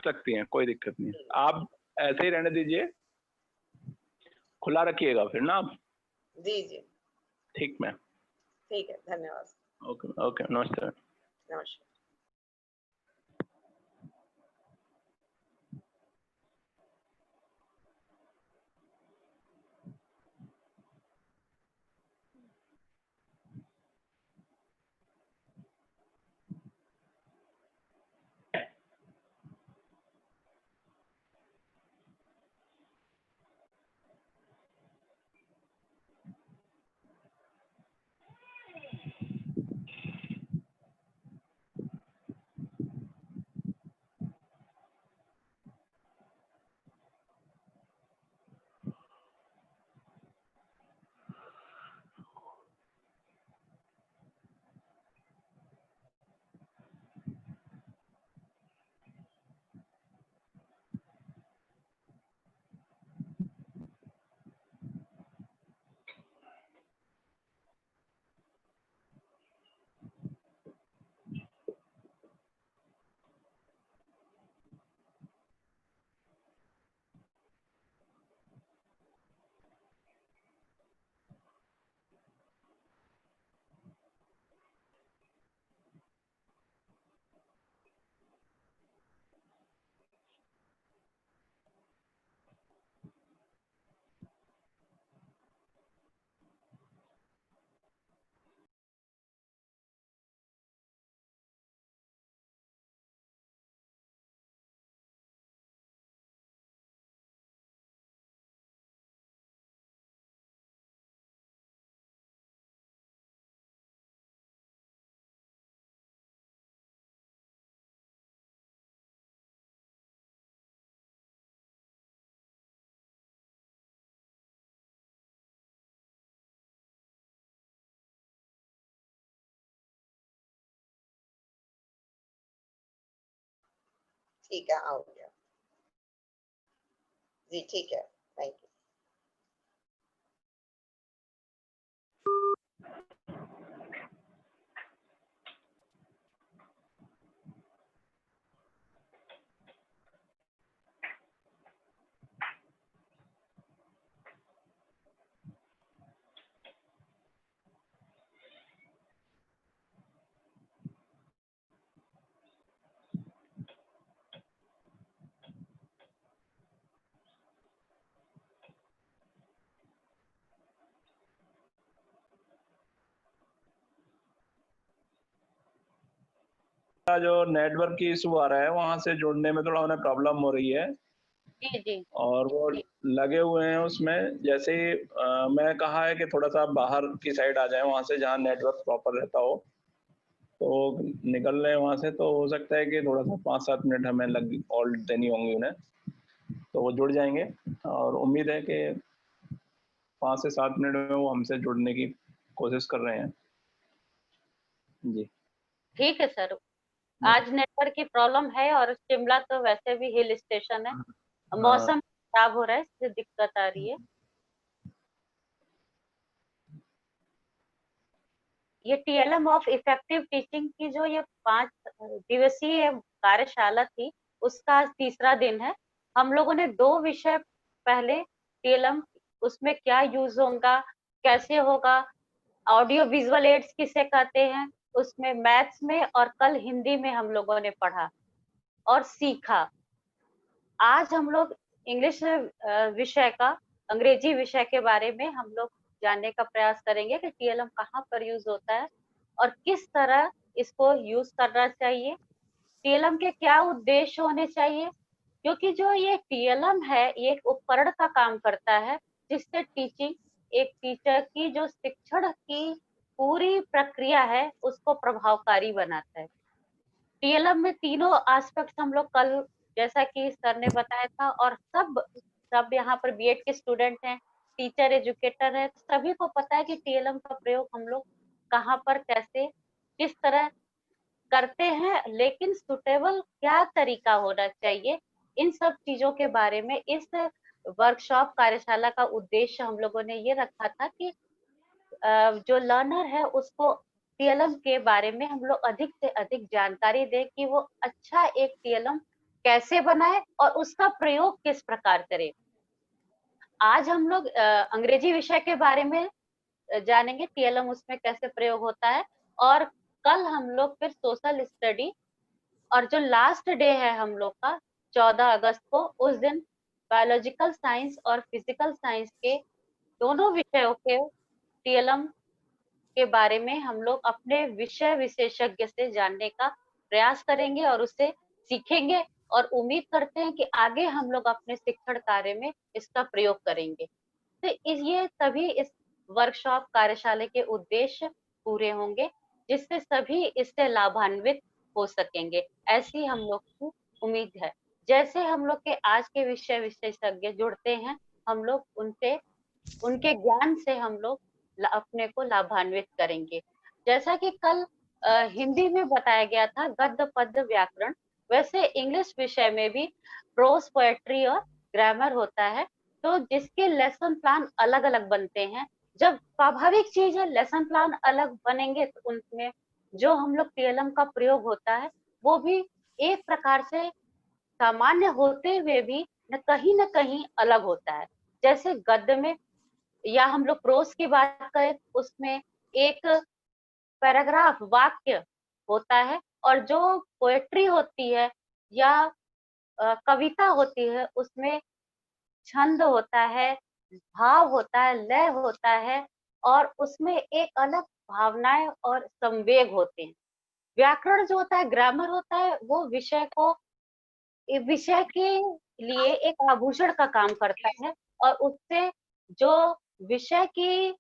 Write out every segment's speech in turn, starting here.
सकती हैं, कोई दिक्कत नहीं। आप ऐसे ही रहने दीजिए, खुला रखिएगा फिर ना आप। जी जी ठीक मैम। ठीक है, धन्यवाद। ओके ओके, नमस्ते। नमस्कार। ठीक है, आ गया जी, ठीक है, थैंक यू। जो नेटवर्क की इशू आ रहा है, वहाँ से जुड़ने में थोड़ा उन्हें प्रॉब्लम हो रही है। जी जी और वो लगे हुए हैं उसमें। जैसे ही मैं कहा है कि थोड़ा-सा बाहर की साइड आ जाएँ, वहाँ से जहाँ नेटवर्क प्रॉपर रहता हो, तो निकल रहे हैं वहाँ से, तो हो सकता है कि थोड़ा-सा 5-7 मिनट हमें लग और देनी होंगी उन्हें, तो वो जुड़ जाएँगे और उम्मीद है कि 5 से 7 मिनट में वो हमसे जुड़ने की कोशिश कर रहे हैं। जी। ठीक है सर। आज नेटवर्क की प्रॉब्लम है और शिमला तो वैसे भी हिल स्टेशन है, हाँ। मौसम खराब हो रहा है, इससे दिक्कत आ रही है। ये टीएलएम ऑफ इफेक्टिव टीचिंग की जो ये 5 दिवसीय कार्यशाला थी, उसका आज तीसरा दिन है। हम लोगों ने 2 विषय पहले टीएलएम उसमें क्या यूज होगा, कैसे होगा, ऑडियो विजुअल एड्स किसे कहते हैं, उसमें मैथ्स में और कल हिंदी में हम लोगों ने पढ़ा और सीखा। आज हम लोग इंग्लिश विषय का, अंग्रेजी विषय के बारे में हम लोग जानने का प्रयास करेंगे कि टीएलएम कहाँ पर यूज होता है और किस तरह इसको यूज करना चाहिए, टीएलएम के क्या उद्देश्य होने चाहिए। क्योंकि जो ये टीएलएम है, ये एक उपकरण का काम करता है जिससे टीचिंग, एक टीचर की जो शिक्षण की पूरी प्रक्रिया है उसको प्रभावकारी बनाता है। टीएलएम में तीनों एस्पेक्ट्स हम लोग कल, जैसा कि सर ने बताया था, और सब यहाँ पर बीएड के स्टूडेंट हैं, टीचर एजुकेटर है, सभी को पता है कि टीएलएम का प्रयोग हम लोग कहाँ पर, कैसे, किस तरह करते हैं, लेकिन सुटेबल क्या तरीका होना चाहिए, इन सब चीजों के बारे में इस वर्कशॉप कार्यशाला का उद्देश्य हम लोगों ने ये रखा था कि जो लर्नर है उसको टीएलएम के बारे में हम लोग अधिक से अधिक जानकारी दें कि वो अच्छा एक टीएलएम कैसे बनाए और उसका प्रयोग किस प्रकार करें। आज हम लोग अंग्रेजी विषय के बारे में जानेंगे, टीएलएम उसमें कैसे प्रयोग होता है, और कल हम लोग फिर सोशल स्टडी, और जो लास्ट डे है हम लोग का 14 अगस्त को, उस दिन बायोलॉजिकल साइंस और फिजिकल साइंस के दोनों विषयों के टीएलएम के बारे में हम लोग अपने विषय विशेषज्ञ से जानने का प्रयास करेंगे और उसे सीखेंगे, और उम्मीद करते हैं कि आगे हम लोग अपने शिक्षण कार्य में इसका प्रयोग करेंगे। तो ये सभी इस वर्कशॉप कार्यशाला के उद्देश्य पूरे होंगे, जिससे सभी इससे लाभान्वित हो सकेंगे, ऐसी हम लोग की उम्मीद है। जैसे हम लोग के आज के विषय विशेषज्ञ जुड़ते हैं, हम लोग उनसे, उनके ज्ञान से हम लोग अपने को लाभान्वित करेंगे। जैसा कि कल हिंदी में बताया गया था गद्य पद्य व्याकरण, वैसे इंग्लिश विषय में भी प्रोज, पोएट्री और ग्रामर होता है, तो जिसके लेसन प्लान अलग अलग बनते हैं। जब स्वाभाविक चीज है, लेसन प्लान अलग बनेंगे तो उनमें जो हम लोग टीएलएम का प्रयोग होता है वो भी एक प्रकार से सामान्य होते हुए भी न कहीं अलग होता है। जैसे गद्य में, या हम लोग प्रोज की बात करें, उसमें एक पैराग्राफ, वाक्य होता है, और जो पोएट्री होती है या कविता होती है, उसमें छंद होता है, भाव होता है, लय होता है, और उसमें एक अलग भावनाएं और संवेग होते हैं। व्याकरण जो होता है, ग्रामर होता है, वो विषय के लिए एक आभूषण का काम करता है, और उससे जो विषय की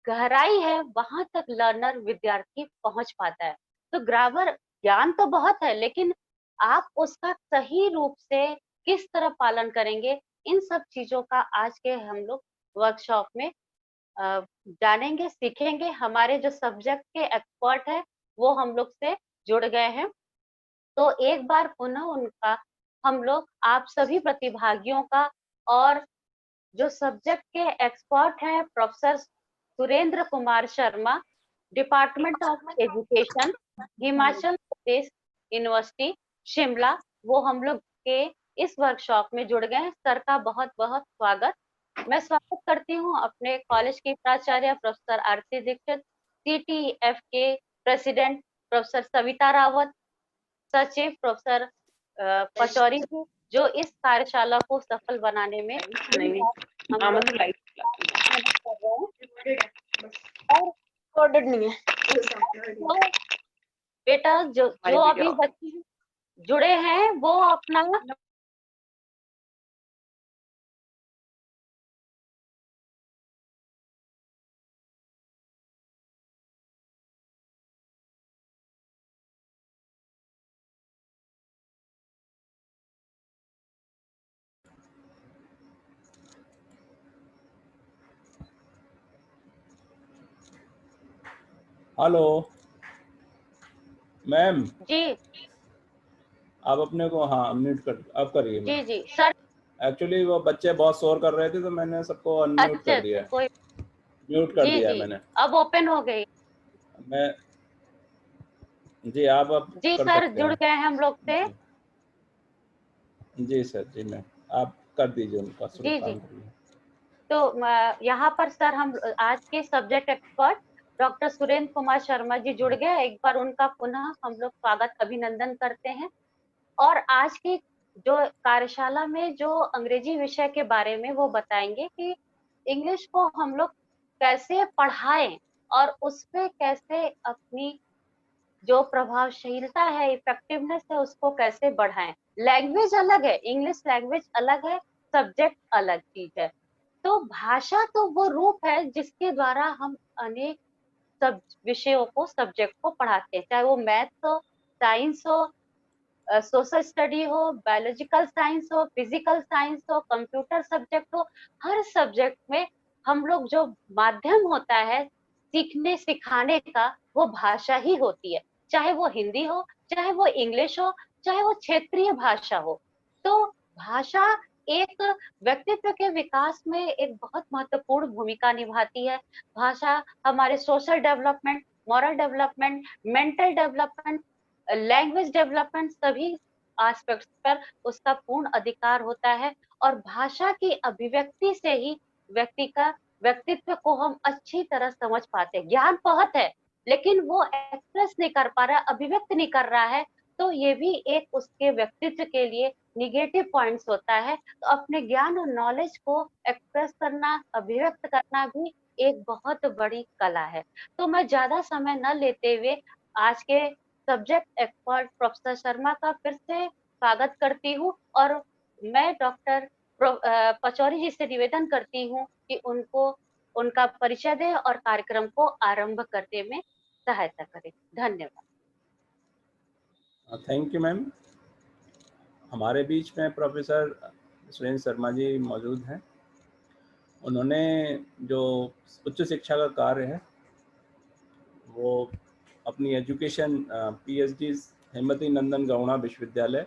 गहराई है वहां तक लर्नर, विद्यार्थी पहुंच पाता है। तो ग्रामर ज्ञान तो बहुत है, लेकिन आप उसका सही रूप से किस तरह पालन करेंगे, इन सब चीजों का आज के हम लोग वर्कशॉप में जानेंगे, सीखेंगे। हमारे जो सब्जेक्ट के एक्सपर्ट है वो हम लोग से जुड़ गए हैं, तो एक बार पुनः उनका हम लोग आप सभी प्रतिभागियों का, और जो सब्जेक्ट के एक्सपर्ट हैं professor Surendra Kumar Sharma, department of education, Himachal Pradesh university Shimla, वो हम लोग के इस वर्कशॉप में जुड़ गए हैं। सर का बहुत बहुत स्वागत। मैं स्वागत करती हूँ अपने कॉलेज की प्राचार्य प्रोफेसर आरती दीक्षित, सीटीएफ के प्रेसिडेंट प्रोफेसर सविता रावत, सचिव प्रोफेसर पचौरी जी, जो इस कार्यशाला को सफल बनाने में और नहीं है। तो बेटा जो अभी बच्चे जुड़े हैं वो अपना हेलो मैम जी आप अपने को, हाँ म्यूट कर, आप करिए। जी जी सर, एक्चुअली वो बच्चे बहुत शोर कर रहे थे तो मैंने सबको अनम्यूट कर दिया, कोई म्यूट कर दिया जी मैंने। अब ओपन हो गई। मैं जी आप अब जी कर सर, सकते जुड़ हैं। गए हैं हम लोग से। जी सर, जी मैं, आप कर दीजिए उनका शुरू जी काम जी, करिए। तो यहाँ पर सर हम आज के subject expert doctor Surendra Kumar Sharma ji जुड़ गए। एक बार उनका पुनः हम लोग स्वागत, अभिनंदन करते हैं। और आज की जो कार्यशाला में जो अंग्रेजी विषय के बारे में वो बताएंगे कि इंग्लिश को हम लोग कैसे पढ़ाएं और उसपे कैसे अपनी जो प्रभावशीलता है, इफेक्टिवनेस है, उसको कैसे बढ़ाएं। लैंग्वेज अलग है, इंग्लिश लैंग्वेज अलग है, सब्जेक्ट अलग चीज है। तो भाषा तो वो रूप है जिसके द्वारा हम अनेक सब विषयों को, सब्जेक्ट को पढ़ाते हैं, चाहे वो मैथ हो, साइंस हो, सोशल स्टडी हो, बायोलॉजिकल साइंस हो, फिजिकल साइंस हो, कंप्यूटर सब्जेक्ट हो। हर सब्जेक्ट में हम लोग जो माध्यम होता है सीखने सिखाने का, वो भाषा ही होती है, चाहे वो हिंदी हो, चाहे वो इंग्लिश हो, चाहे वो क्षेत्रीय भाषा हो। तो भाषा एक व्यक्तित्व के विकास में एक बहुत महत्वपूर्ण भूमिका निभाती है। भाषा हमारे social development, moral development, mental development, language development, सभी एस्पेक्ट्स पर उसका पूर्ण अधिकार होता है और भाषा की अभिव्यक्ति से ही व्यक्ति का व्यक्तित्व को हम अच्छी तरह समझ पाते हैं। ज्ञान बहुत है लेकिन वो एक्सप्रेस नहीं कर पा रहा, अभिव्यक्त नहीं कर रहा है, तो ये भी एक उसके व्यक्तित्व के लिए निगेटिव पॉइंट्स होता है। तो अपने ज्ञान और नॉलेज को एक्सप्रेस करना, अभिव्यक्त करना भी एक बहुत बड़ी कला है। तो मैं ज्यादा समय न लेते हुए आज के सब्जेक्ट एक्सपर्ट प्रोफेसर शर्मा का फिर से स्वागत करती हूँ और मैं डॉक्टर पचौरी जी से निवेदन करती हूँ कि उनको उनका परिचय दें और कार्यक्रम को आरंभ करने में सहायता करें। धन्यवाद। Thank you ma'am. हमारे बीच में प्रोफेसर सुरेंद्र शर्मा जी मौजूद हैं। उन्होंने जो उच्च शिक्षा का कार्य है वो अपनी एजुकेशन पीएचडी हेमवती नंदन गौड़ा विश्वविद्यालय,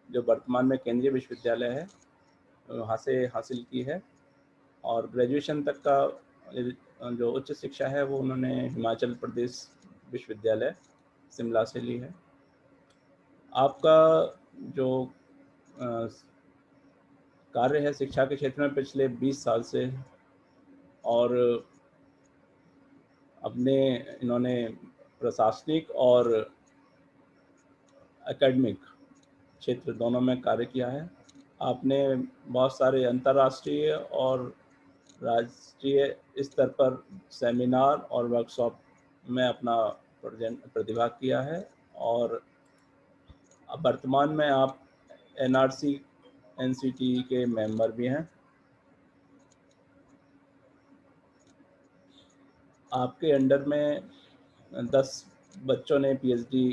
जो वर्तमान में केंद्रीय विश्वविद्यालय है, वहाँ से हासिल की है और ग्रेजुएशन तक का जो उच्च शिक्षा है वो उन्होंने हिमाचल प्रदेश विश्वविद्यालय शिमला से ली है। आपका जो कार्य है शिक्षा के क्षेत्र में पिछले 20 साल से, और अपने इन्होंने प्रशासनिक और एकेडमिक क्षेत्र दोनों में कार्य किया है। आपने बहुत सारे अंतर्राष्ट्रीय और राष्ट्रीय स्तर पर सेमिनार और वर्कशॉप में अपना प्रतिभा किया है और वर्तमान में आप एनआरसी एनसीटी के मेंबर भी हैं। आपके अंडर में 10 बच्चों ने पीएचडी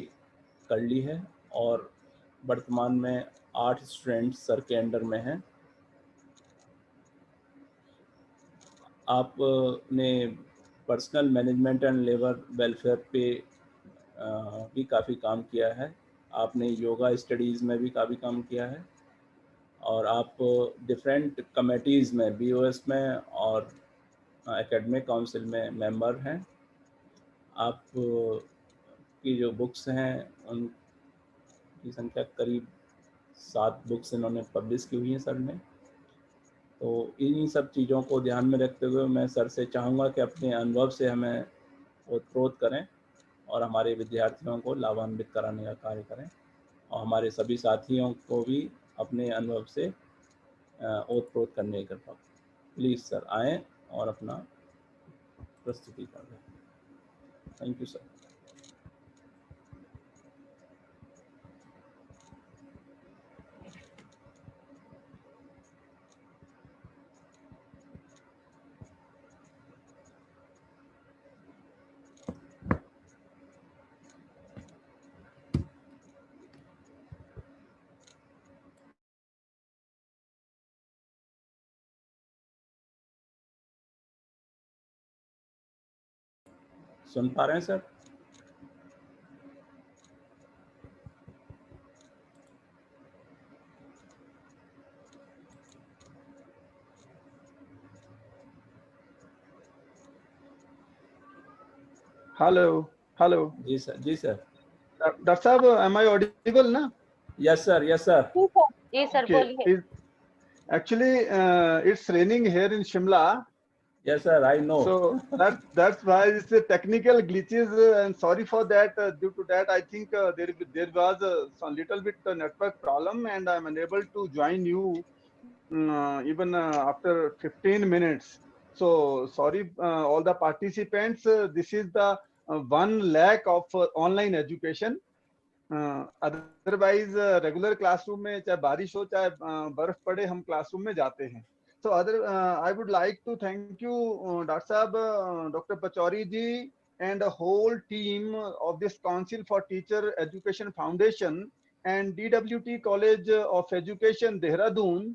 कर ली है और वर्तमान में 8 स्टूडेंट्स सर के अंडर में हैं। आपने personal management and labour welfare पे भी काफ़ी काम किया है। आपने योगा स्टडीज़ में भी काफ़ी काम किया है और आप डिफरेंट कमेटीज़ में बीओएस में और एकेडमिक काउंसिल में मेंबर हैं। आप की जो बुक्स हैं उनकी संख्या करीब 7 बुक्स इन्होंने पब्लिश की हुई हैं सर ने। तो इन्हीं सब चीज़ों को ध्यान में रखते हुए मैं सर से चाहूँगा कि अपने अनुभव से हमें ओतप्रोत करें और हमारे विद्यार्थियों को लाभान्वित कराने का कार्य करें और हमारे सभी साथियों को भी अपने अनुभव से ओतप्रोत करने की कृपा। प्लीज़ सर आएँ और अपना प्रस्तुति कर दें। Thank you sir. सुन पा रहे हैं सर? Hello hello. जी सर, जी सर। डॉक्टर साहब, एम आई ऑडिबल ना? Yes sir, yes sir. जी सर बोलिए। Actually, it's raining here in Shimla. Yes sir, I know. So that's why it's a technical glitches, and sorry for that. Due to that, I think there was some little bit network problem, and I'm unable to join you even after 15 minutes. So sorry, all the participants. This is the one lack of online education. Otherwise regular classroom में चाहे बारिश हो चाहे बर्फ पड़े, हम classroom में जाते हैं। So I would like to thank you, Dr. Saab, Dr. Pachori ji, and the whole team of this Council for Teacher Education Foundation and DWT College of Education Dehradun.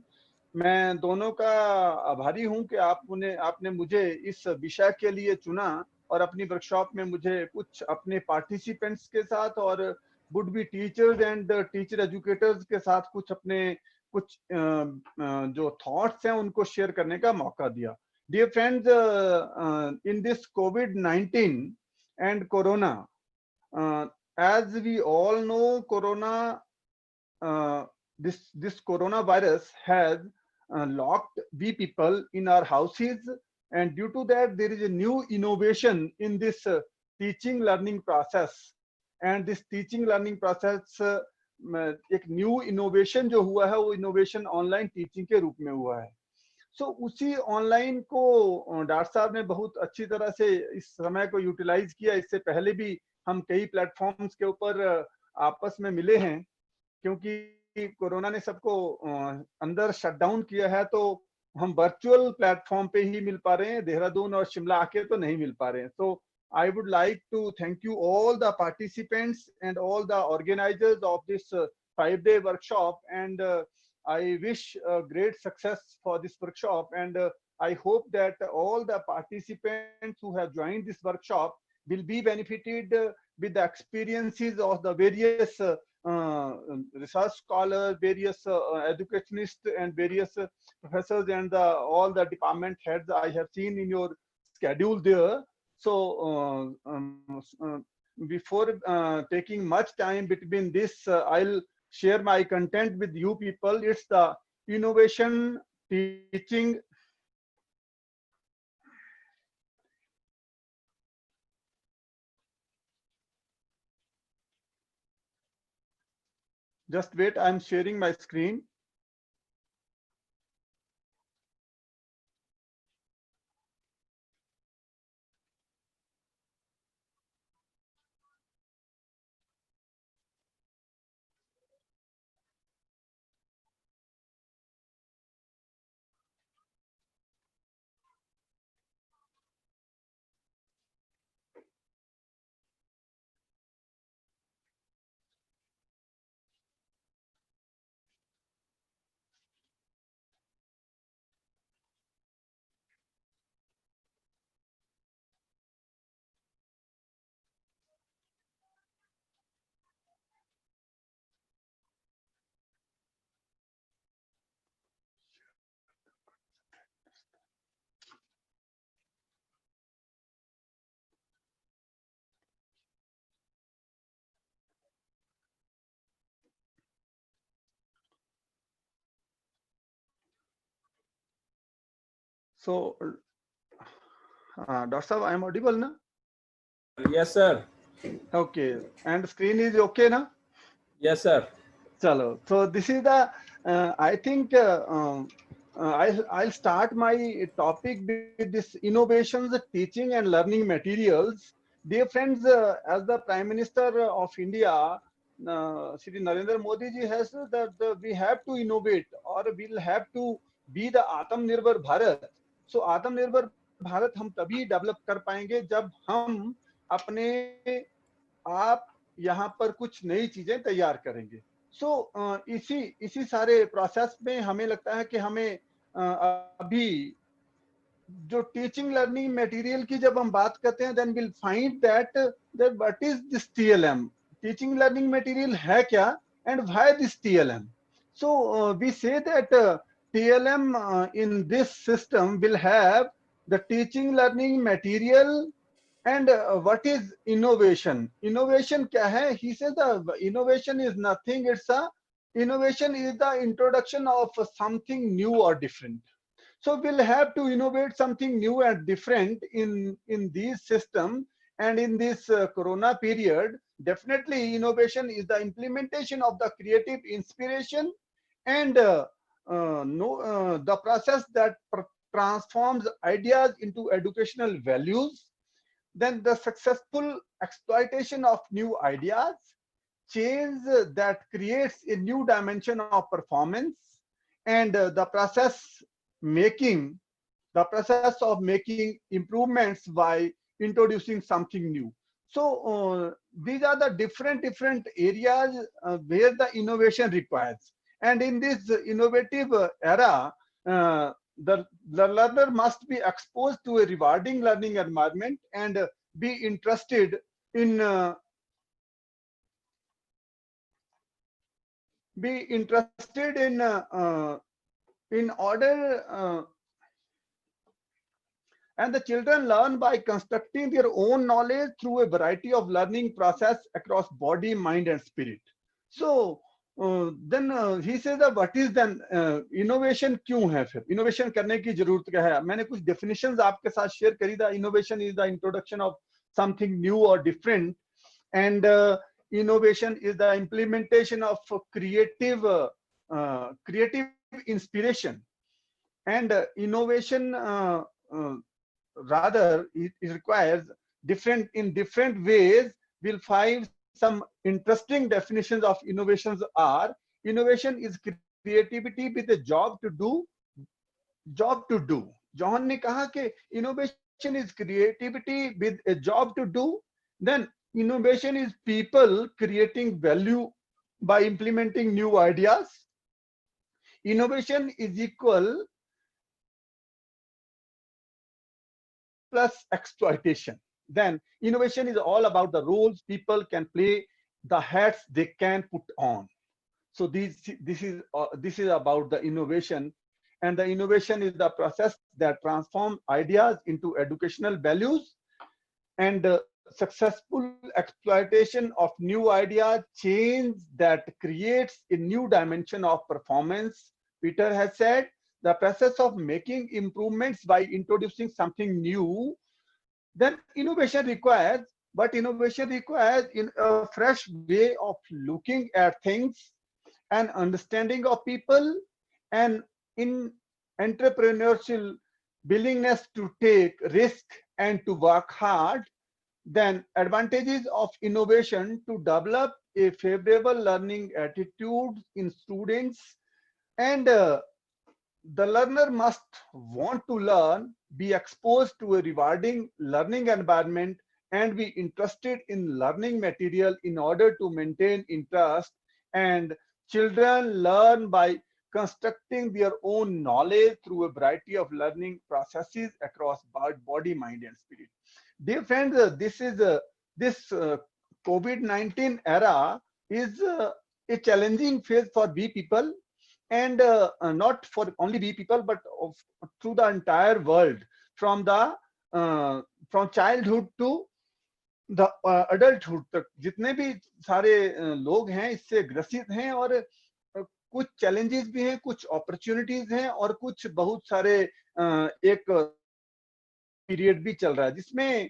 मैं दोनों का आभारी हूं कि आपने मुझे इस विषय के लिए चुना और अपनी वर्कशॉप में मुझे कुछ अपने पार्टिसिपेंट्स के साथ और would be teachers and teacher educators के साथ कुछ जो थॉट्स हैं उनको शेयर करने का मौका दिया। डियर फ्रेंड्स, इन दिस कोविड-19 and corona, as we all know, corona this coronavirus has locked we people in our houses, and due to that there is a new innovation in this teaching learning process. And this teaching learning process एक new innovation जो हुआ है वो innovation online teaching के रूप में हुआ है. सो उसी ऑनलाइन को डॉक्टर साहब ने बहुत अच्छी तरह से इस समय को यूटिलाइज किया. इससे पहले भी हम कई प्लेटफॉर्म्स के ऊपर आपस में मिले हैं, क्योंकि कोरोना ने सबको अंदर शटडाउन किया है, तो हम वर्चुअल प्लेटफॉर्म पे ही मिल पा रहे हैं. देहरादून और शिमला आके तो नहीं मिल पा रहे हैं. सो I would like to thank you all the participants and all the organizers of this 5-day workshop, and I wish great success for this workshop, and I hope that all the participants who have joined this workshop will be benefited with the experiences of the various research scholars, various educationists, and various professors, and all the department heads I have seen in your schedule there. So before taking much time between this, I'll share my content with you people. It's the innovation teaching. Just wait, I'm sharing my screen. So, Dr. Saab, I am audible, na? Yes, sir. Okay, and screen is okay, na? Yes, sir. Chalo. So this is the, I think I'll start my topic with this innovations, teaching and learning materials. Dear friends, as the Prime Minister of India, Shri Narendra Modi ji has said that we have to innovate, or we'll have to be the Atmanirbhar Bharat. So Atmanirbhar Bharat हम तभी develop कर पाएंगे जब हम अपने आप यहाँ पर कुछ नई चीजें तैयार करेंगे. सो इसी सारे प्रोसेस में हमें लगता है कि हमें अभी जो टीचिंग लर्निंग मटेरियल की जब हम बात करते हैं, then will find that what is this TLM. Teaching learning material है क्या, and why this TLM. So we say that TLM in this system will have the teaching learning material. And what is innovation? Innovation kya hai? He says the innovation is nothing. Innovation is the introduction of something new or different. So we'll have to innovate something new and different in these systems. And in this Corona period, definitely innovation is the implementation of the creative inspiration and the process that transforms ideas into educational values. Then the successful exploitation of new ideas, change that creates a new dimension of performance, and the process of making improvements by introducing something new. So these are the different areas where the innovation requires. And in this innovative era, the learner must be exposed to a rewarding learning environment and be interested in order, and the children learn by constructing their own knowledge through a variety of learning process across body, mind, and spirit. So then he says that what is then innovation क्यों है फिर innovation करने की जरूरत क्या है. मैंने कुछ definitions आपके साथ share करी था. Innovation is the introduction of something new or different, and innovation is the implementation of creative inspiration, and innovation rather it requires different ways. We'll find some interesting definitions of innovations are: innovation is creativity with a job to do. John ने कहा कि innovation is creativity with a job to do. Then innovation is people creating value by implementing new ideas. Innovation is equal plus exploitation. Then innovation is all about the roles people can play, the hats they can put on. So this is about the innovation, and the innovation is the process that transforms ideas into educational values, and successful exploitation of new ideas change that creates a new dimension of performance. Peter has said the process of making improvements by introducing something new. Then innovation requires in a fresh way of looking at things, an understanding of people, and in entrepreneurial willingness to take risk and to work hard. Then advantages of innovation: to develop a favorable learning attitude in students, and the learner must want to learn, be exposed to a rewarding learning environment, and be interested in learning material in order to maintain interest. And children learn by constructing their own knowledge through a variety of learning processes across body, mind, and spirit. Dear friends, this COVID-19 era is a challenging phase for we people, and not for only we people, but through the entire world, from childhood to the adulthood तक जितने भी सारे लोग हैं इससे ग्रसित हैं, और कुछ challenges भी हैं, कुछ opportunities हैं, और कुछ बहुत सारे एक period भी चल रहा है जिसमें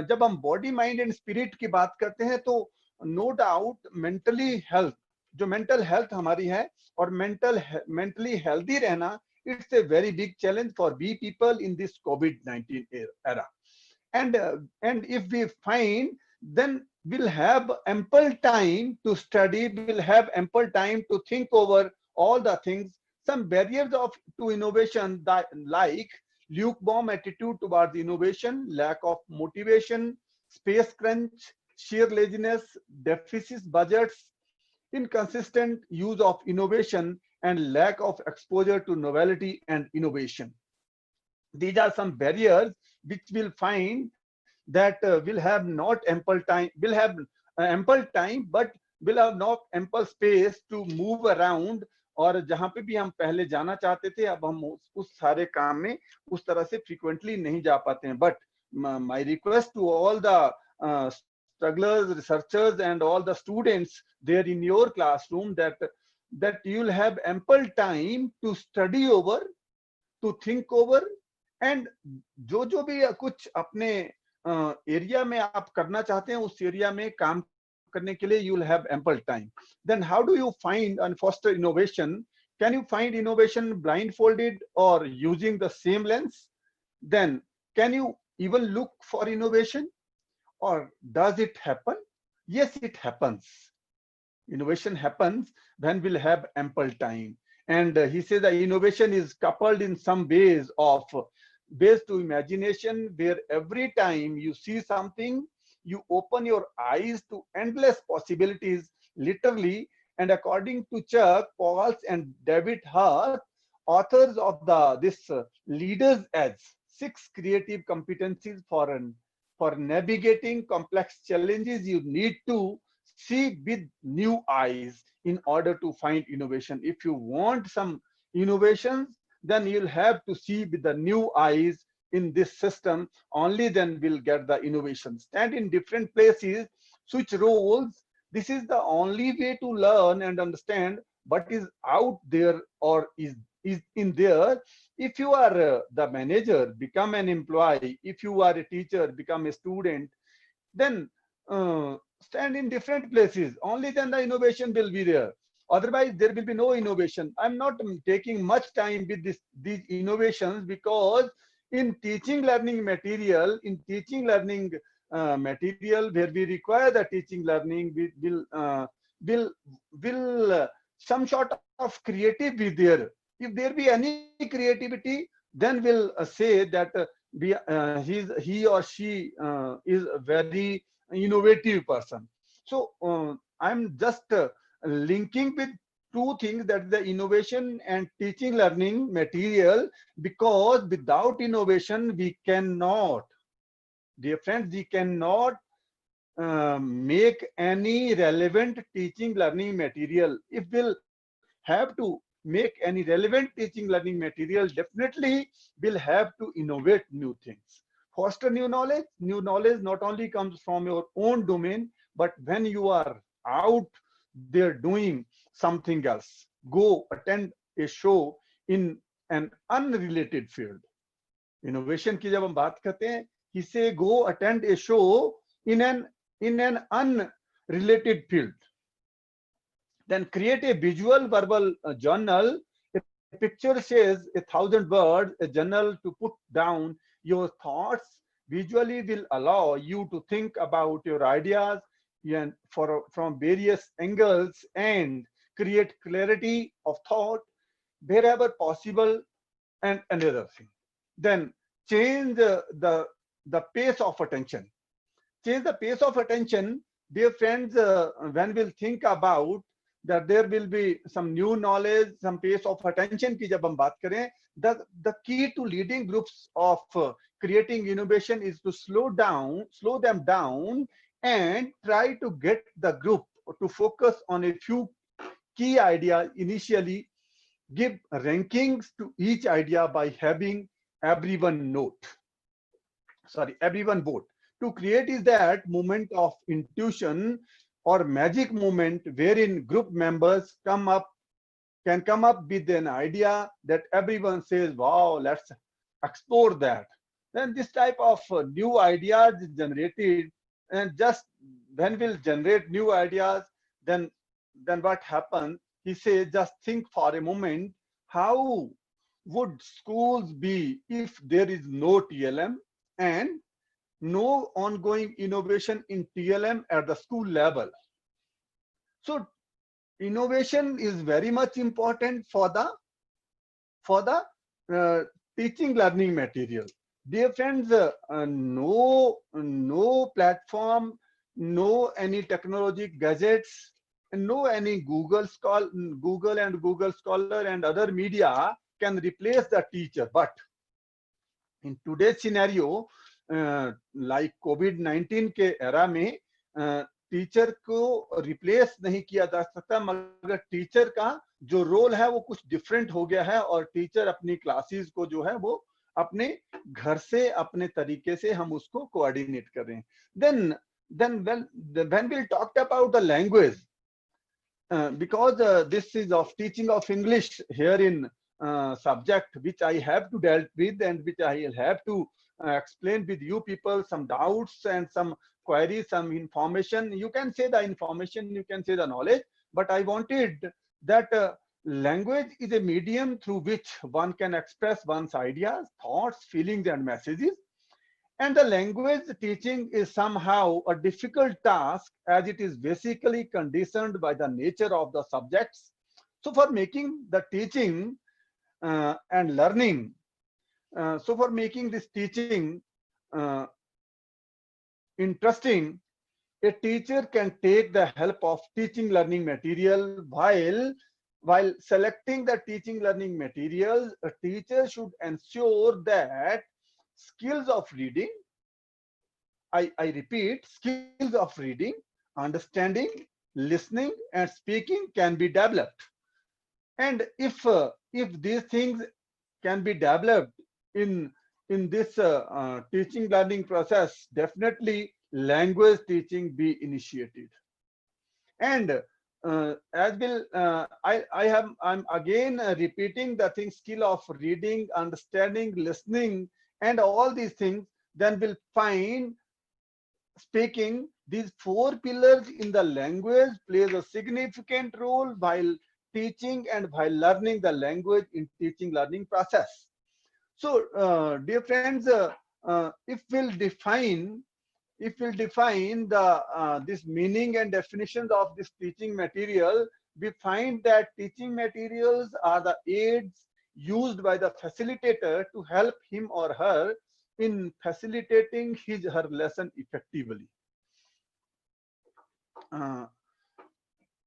जब हम body, mind and spirit की बात करते हैं तो no doubt mentally health, जो mental health हमारी है, और mentally healthy रहना, it's a very big challenge for we people in this COVID-19 era. And if we find, then we'll have ample time to study, we'll have ample time to think over all the things. Some barriers to innovation, like lukewarm attitude towards innovation, lack of motivation, space crunch, sheer laziness, deficit budgets, inconsistent use of innovation, and lack of exposure to novelty and innovation. These are some barriers which we'll find that will have not ample time, will have ample time, but will have not ample space to move around. और जहां पे भी हम पहले जाना चाहते थे, अब हम उस सारे काम में उस तरह से frequently नहीं जा पाते हैं. But my request to all the strugglers, researchers, and all the students there in your classroom, that you'll have ample time to study over, to think over, and जो भी कुछ अपने एरिया में आप करना चाहते हैं उस एरिया में काम करने के लिए you will have ample time. Then how do you find and foster innovation? Can you find innovation blindfolded or using the same lens? Then can you even look for innovation, or does it happen? Yes, it happens. Innovation happens when we'll have ample time. And he says that innovation is coupled in some ways of based to imagination, where every time you see something, you open your eyes to endless possibilities, literally. And according to Chuck Pauls and David Hart, authors of this Leaders Edge, 6 creative competencies for navigating complex challenges you need to see with new eyes in order to find innovation. If you want some innovations, then you'll have to see with the new eyes in this system. Only then we'll get the innovation. Stand in different places, switch roles, This is the only way to learn and understand what is out there or is in there. If you are the manager, become an employee. If you are a teacher, become a student. Then stand in different places. Only then the innovation will be there. Otherwise, there will be no innovation. I'm not taking much time with these innovations, because in teaching learning material, where we require the teaching learning, we will some sort of creative be there. If there be any creativity, then we'll say that he or she is a very innovative person. So I'm just linking with two things, that the innovation and teaching learning material, because without innovation we cannot, dear friends, we cannot make any relevant teaching learning material. If we'll have to make any relevant teaching learning material, definitely we'll have to innovate new things, foster new knowledge. New knowledge not only comes from your own domain, but when you are out there doing something else, go attend a show in an unrelated field. Innovation की जब हम बात करते हैं, he say go attend a show in an unrelated field. Then create a visual verbal journal. A picture says 1,000 words. A journal to put down your thoughts visually will allow you to think about your ideas and from various angles and create clarity of thought wherever possible. And another thing, then change the pace of attention. Change the pace of attention, dear friends. When we'll think about that there will be some new knowledge, some pace of attention की जब हम बात करें, the key to leading groups of creating innovation is to slow them down, and try to get the group to focus on a few key ideas initially. Give rankings to each idea by having everyone vote. To create is that moment of intuition or magic moment wherein group members can come up with an idea that everyone says, wow, let's explore that. Then this type of new ideas is generated, and just when we'll generate new ideas, then what happens? He says, just think for a moment, how would schools be if there is no TLM and no ongoing innovation in TLM at the school level? So innovation is very much important for the teaching learning material. Dear friends, no platform, no any technology gadgets, no any Google and Google Scholar and other media can replace the teacher. But in today's scenario, like COVID-19 के era में, teacher को replace नहीं किया जा सकता, मगर teacher का जो रोल है वो कुछ डिफरेंट हो गया है, और टीचर अपनी क्लासेस को जो है वो अपने घर से अपने तरीके से हम उसको कोऑर्डिनेट कर रहे हैं. Then when we talked about the language, because this is of teaching of English here in subject which I have to deal with, and which I will have to explain with you people some doubts and some queries, some information. You can say the information, you can say the knowledge, but I wanted that language is a medium through which one can express one's ideas, thoughts, feelings, and messages. And the language teaching is somehow a difficult task, as it is basically conditioned by the nature of the subjects. So for making the teaching and learning, so for making this teaching interesting, a teacher can take the help of teaching learning material. While selecting the teaching learning materials, a teacher should ensure that skills of reading, I repeat, skills of reading, understanding, listening, and speaking can be developed. And if these things can be developed in this teaching learning process, definitely language teaching be initiated. And as will I'm again repeating the thing, skill of reading, understanding, listening, and all these things, then we'll find speaking, these four pillars in the language plays a significant role while teaching and while learning the language in teaching learning process. So dear friends, if we'll define the this meaning and definitions of this teaching material, we find that teaching materials are the aids used by the facilitator to help him or her in facilitating his her lesson effectively. Uh,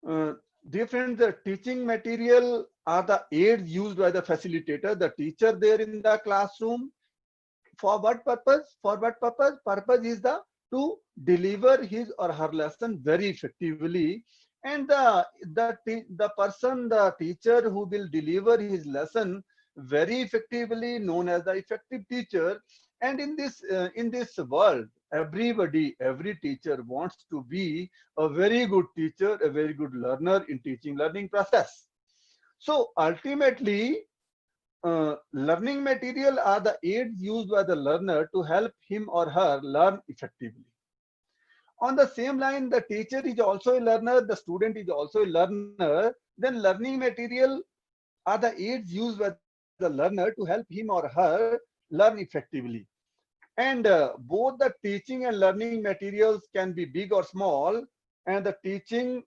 uh, Dear friends, the teaching material are the aids used by the facilitator, the teacher there in the classroom. For what purpose? For what purpose? Purpose is the to deliver his or her lesson very effectively, and the person, the teacher who will deliver his lesson very effectively, known as the effective teacher. And in this world, everybody, every teacher wants to be a very good teacher, a very good learner in teaching learning process. So ultimately, learning material are the aids used by the learner to help him or her learn effectively. On the same line, the teacher is also a learner, the student is also a learner. Then learning material are the aids used by the learner to help him or her learn effectively. And both the teaching and learning materials can be big or small, and the teaching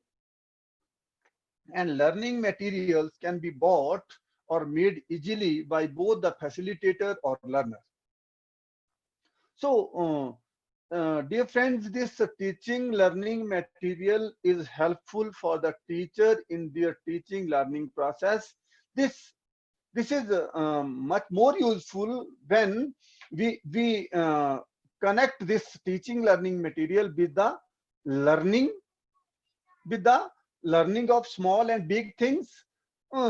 and learning materials can be bought or made easily by both the facilitator or learner. So, dear friends, this teaching learning material is helpful for the teacher in their teaching learning process. This this is much more useful when we connect this teaching learning material learning with the learning of small and big things,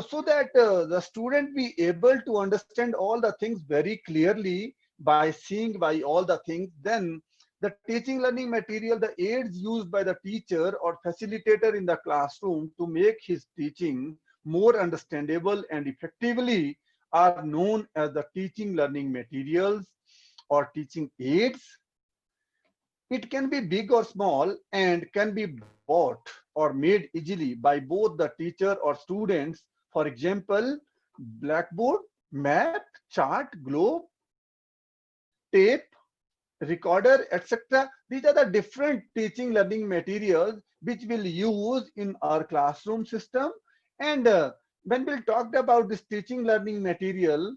so that the student be able to understand all the things very clearly by seeing by all the things. Then the teaching learning material, the aids used by the teacher or facilitator in the classroom to make his teaching more understandable and effectively are known as the teaching learning materials or teaching aids. It can be big or small and can be bought or made easily by both the teacher or students. For example, blackboard, map, chart, globe, tape, recorder, etc. These are the different teaching learning materials which we'll use in our classroom system. And when we'll talk about this teaching learning material,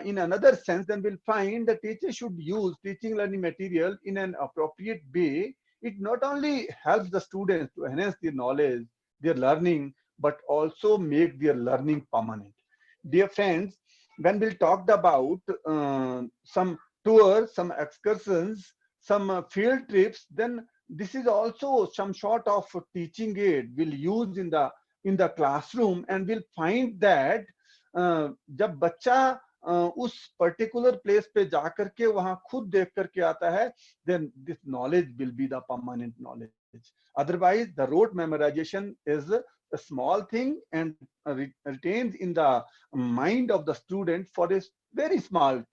in another sense, then we'll find the teacher should use teaching learning material in an appropriate way. It not only helps the students to enhance their knowledge, their learning, but also make their learning permanent. Dear friends, when we talked about some tours, some excursions, some field trips, then this is also some sort of teaching aid we'll use in the classroom, and we'll find that जब बच्चा उस particular place पे जाकर के वहां खुद देख करके आता है, then this knowledge will be the permanent knowledge. Otherwise, the rote memorization is a small thing and retains in the mind of the student for a very small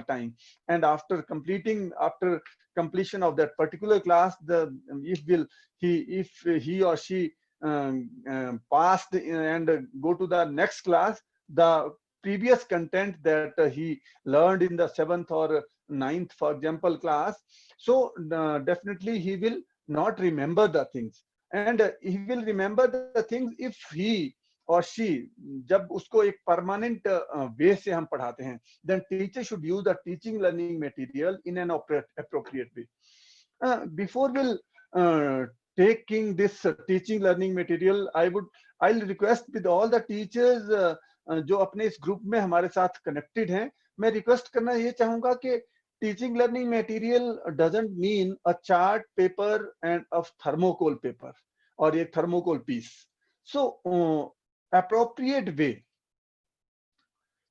time. And after completion of that particular class, if he or she passed and go to the next class, the previous content that he learned in the 7th or 9th, for example, class, so definitely he will not remember the things, and he will remember the things if he or she, जब उसको एक permanent way से हम पढ़ाते हैं, then teacher should use the teaching learning material in an appropriate way. Before we'll taking this teaching learning material, I'll request with all the teachers जो अपने इस ग्रुप में हमारे साथ कनेक्टेड हैं, मैं रिक्वेस्ट करना ये चाहूंगा कि teaching learning material doesn't mean a chart paper and a thermocol paper और एक thermocol piece. So appropriate way,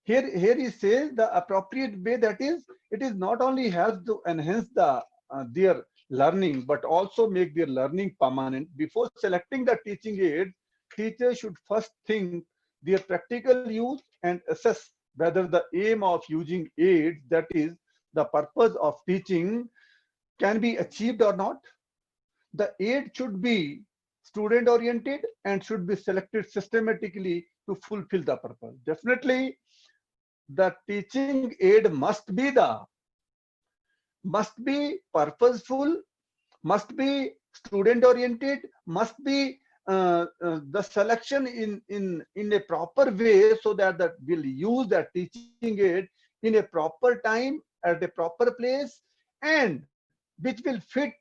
here he says the appropriate way, that is, it is not only helps to enhance their learning, but also make their learning permanent. Before selecting the teaching aid, teachers should first think their practical use and assess whether the aim of using aids, that is, the purpose of teaching, can be achieved or not. The aid should be student oriented and should be selected systematically to fulfill the purpose. Definitely, the teaching aid must be purposeful, must be student oriented, must be the selection in a proper way, so that we'll use that teaching aid in a proper time at a proper place, and which will fit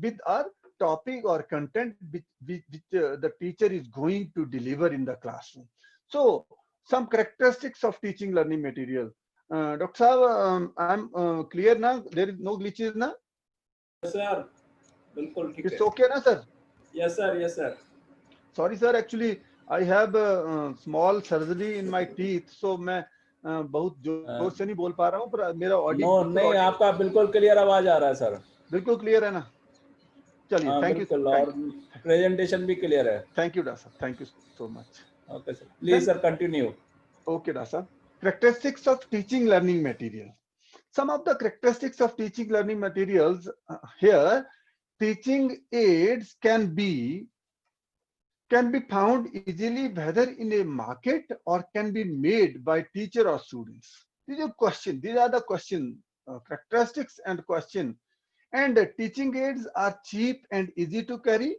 with our topic or content which the teacher is going to deliver in the classroom. So some characteristics of teaching learning material. Dr. Saab, I'm clear now? There is no glitches now? Yes, sir. बिल्कुल ठीक है. It's okay ना sir? Yes, sir. Yes, sir. Sorry sir, actually I have a small surgery in my teeth, so मैं बहुत जोर से नहीं बोल पा रहा हूँ, पर मेरा ऑडियो No, नहीं, आपका बिल्कुल क्लियर आवाज आ रहा है सर. बिल्कुल क्लियर है ना? चलिए, थैंक यू. और प्रेजेंटेशन भी क्लियर है. थैंक यू डॉक्टर साहब, thank you so much. Okay sir, please sir continue. Okay, doctor साहब. Characteristics of teaching learning material. Some of the characteristics of teaching learning materials here. Teaching aids can be found easily whether in a market or can be made by teacher or students. These are question. These are the question characteristics and question. And teaching aids are cheap and easy to carry.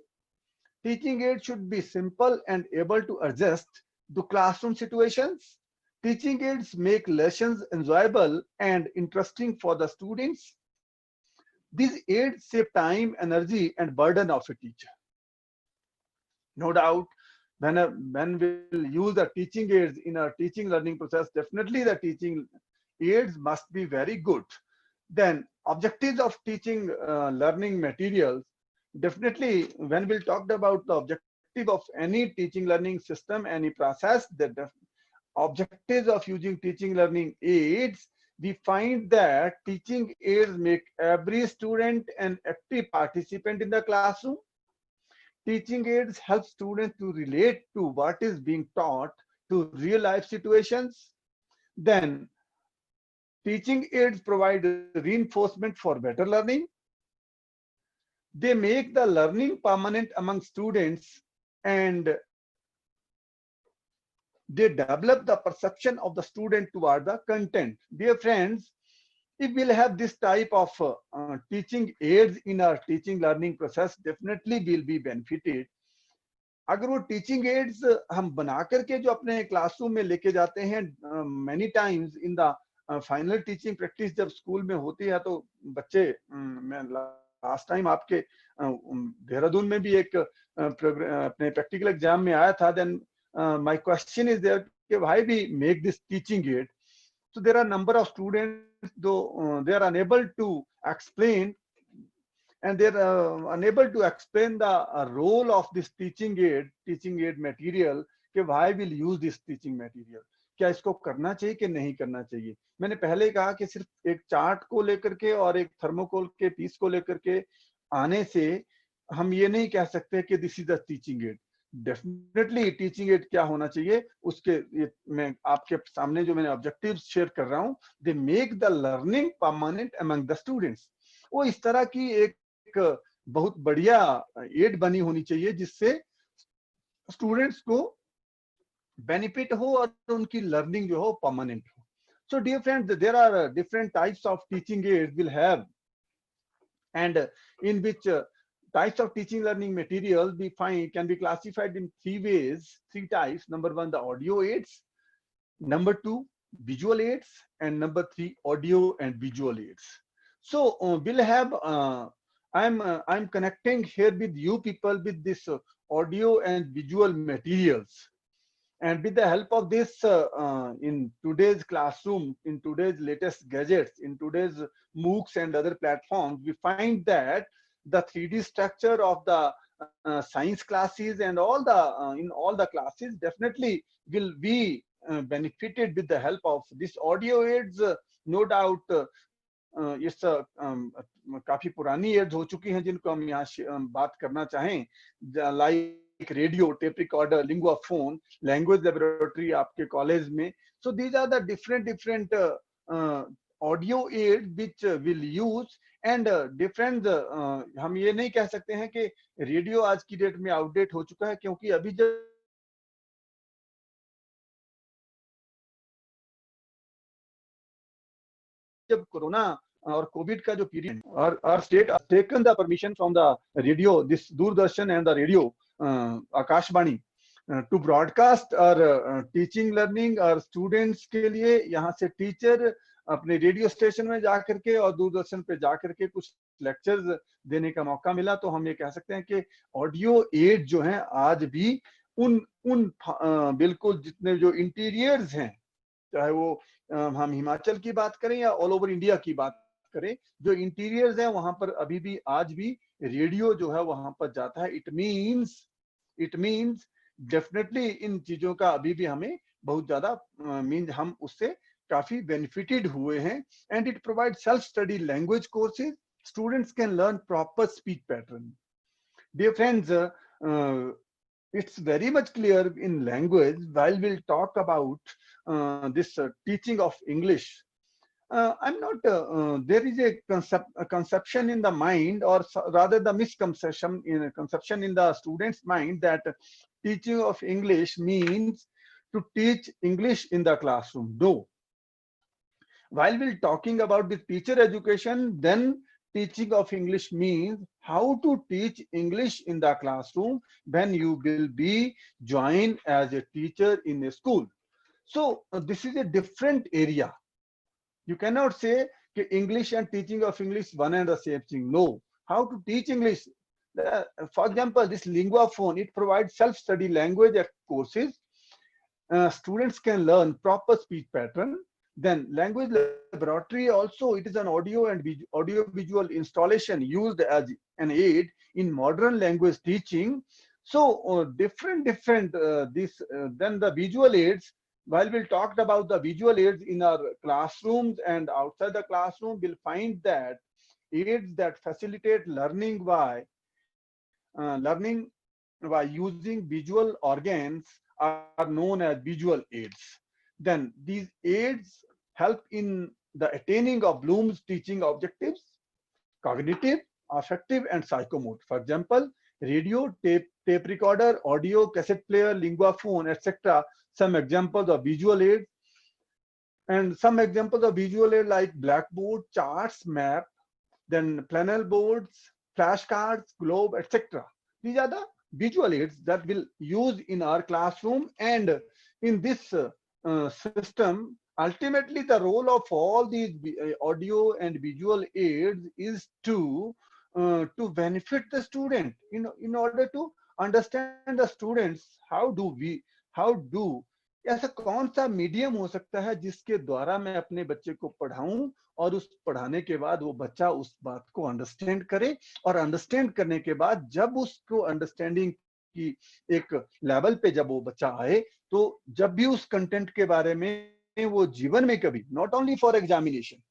Teaching aids should be simple and able to adjust to classroom situations. Teaching aids make lessons enjoyable and interesting for the students. These aids save time, energy, and burden of a teacher. No doubt, when we'll use the teaching aids in our teaching learning process, definitely the teaching aids must be very good. Then objectives of teaching learning materials. Definitely, when we talked about the objective of any teaching learning system, any process, the objectives of using teaching learning aids, we find that teaching aids make every student an active participant in the classroom. Teaching aids help students to relate to what is being taught to real life situations. Then teaching aids provide reinforcement for better learning. They make the learning permanent among students, and they develop the perception of the student toward the content. Dear friends, if we'll have this type of teaching aids in our teaching learning process, definitely we'll be benefited. अगर वो teaching aids हम बना करके जो अपने classroom में लेके जाते हैं, many times in the final teaching practice जब school में होती है, तो बच्चे, मैं last time आपके देहरादून में भी एक अपने practical exam में आया था, then my question is there, why we make this teaching aid? So there are a number of students, though they are unable to explain, and they are unable to explain the role of this teaching aid material, कि why will use this teaching material, क्या इसको करना चाहिए कि नहीं करना चाहिए. मैंने पहले कहा कि सिर्फ एक चार्ट को लेकर के और एक थर्मोकोल के पीस को लेकर के आने से हम ये नहीं कह सकते कि this is the teaching add. Definitely teaching add क्या होना चाहिए, उसके मैं आपके सामने जो मैंने ऑब्जेक्टिव्स शेयर कर रहा हूं, they make the learning permanent among the students. वो इस तरह की एक बहुत बढ़िया एड बनी होनी चाहिए जिससे स्टूडेंट्स को बेनिफिट हो और उनकी लर्निंग जो हो परमानेंट हो. So dear friends, there are different types of teaching aids we'll have, and in which types of teaching learning materials we find can be classified in three ways, three types. Number one, the audio aids. Number two, visual aids, and number three, audio and visual aids. So we'll have. I'm connecting here with you people with this audio and visual materials. And with the help of this, in today's classroom, in today's latest gadgets, in today's MOOCs and other platforms, we find that the 3D structure of the science classes and all the in all the classes definitely will be benefited with the help of this audio aids. No doubt, इस काफी पुरानी ads हो चुकी हैं जिनको हम यहाँ बात करना चाहें, like radio, tape recorder, lingua phone, language laboratory आपके कॉलेज में. So these are the different audio aids which will use and different. हम ये नहीं कह सकते हैं कि रेडियो आज की डेट में आउटडेट हो चुका है, क्योंकि अभी जब कोरोना और कोविड का जो पीरियड, और state taken the permission from the radio, this Doordarshan and the radio Akashvani to broadcast और टीचिंग लर्निंग और स्टूडेंट्स के लिए. यहाँ से टीचर अपने रेडियो स्टेशन में जाकर के और दूरदर्शन पे जाकर के कुछ लेक्चर्स देने का मौका मिला. तो हम ये कह सकते हैं कि ऑडियो एड जो हैं आज भी उन बिल्कुल जितने जो इंटीरियर्स हैं, चाहे वो हम हिमाचल की बात करें या ऑल ओवर इंडिया की बात करें, जो इंटीरियर्स हैं वहां पर अभी भी आज भी रेडियो जो है वहां पर जाता है. इट मीन्स डेफिनेटली इन चीजों का अभी भी हमें बहुत ज्यादा मीन्स हम उससे काफी बेनिफिटेड हुए हैं. And it provide self study language courses. Students can learn proper speech pattern. Dear friends, it's very much clear in language while we'll talk about this teaching of English. I'm not, there is a conception in the mind, or rather the misconception in the student's mind, that teaching of English means to teach English in the classroom. No. While we're talking about the teacher education, then teaching of English means how to teach English in the classroom when you will be joined as a teacher in a school. So this is a different area. You cannot say English and teaching of English one and the same thing. No. How to teach English? For example, this lingua phone, it provides self-study language courses. Students can learn proper speech pattern. Then language laboratory also, it is an audio and audio visual installation used as an aid in modern language teaching. So different then the visual aids. While we talked about the visual aids in our classrooms and outside the classroom, we'll find that aids that facilitate learning by using visual organs are known as visual aids. Then these aids help in the attaining of Bloom's teaching objectives, cognitive, affective, and psychomotor. For example, radio, tape recorder, audio, cassette player, lingua phone, etc. Some examples of visual aids. And some examples of visual aids like blackboard, charts, map, then panel boards, flashcards, globe, etc. These are the visual aids that will use in our classroom. And in this system, ultimately the role of all these audio and visual aids is to benefit the student, in order to understand the students. how do ऐसा कौन सा medium हो सकता है जिसके द्वारा मैं अपने बच्चे को पढ़ाऊं और उस पढ़ाने के बाद वो बच्चा उस बात को अंडरस्टैंड करे, और अंडरस्टैंड करने के बाद जब उसको अंडरस्टैंडिंग की एक लेवल पे जब वो बच्चा आए, तो जब भी उस कंटेंट के बारे में वो जीवन में कभी, not only for examination,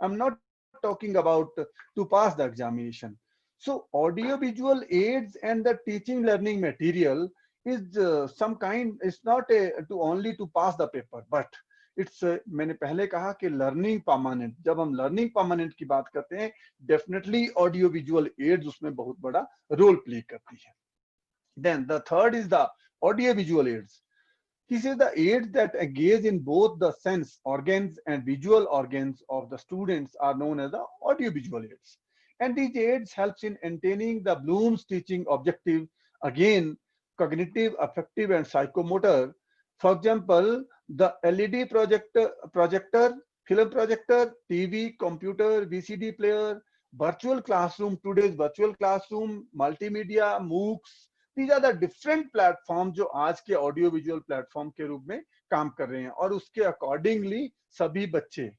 I am not talking about to pass the examination. So audio visual aids and the teaching learning material is some kind, it's not to only to pass the paper, but it's मैंने पहले कहा कि learning permanent. जब हम learning permanent की बात करते हैं, डेफिनेटली ऑडियो विजुअल एड्स उसमें बहुत बड़ा रोल प्ले करती है. Then the third is the audio visual aids. This is the aids that engage in both the sense organs and visual organs of the students are known as the audio visual aids. And these aids helps in attaining the Bloom's teaching objective, again cognitive, affective, and psychomotor. For example, the LED projector, film projector, TV, computer, VCD player, virtual classroom, today's virtual classroom, multimedia, MOOCs. These are the different platforms जो आज के audio visual platform के रूप में काम कर रहे हैं, और उसके अकॉर्डिंगली सभी बच्चे.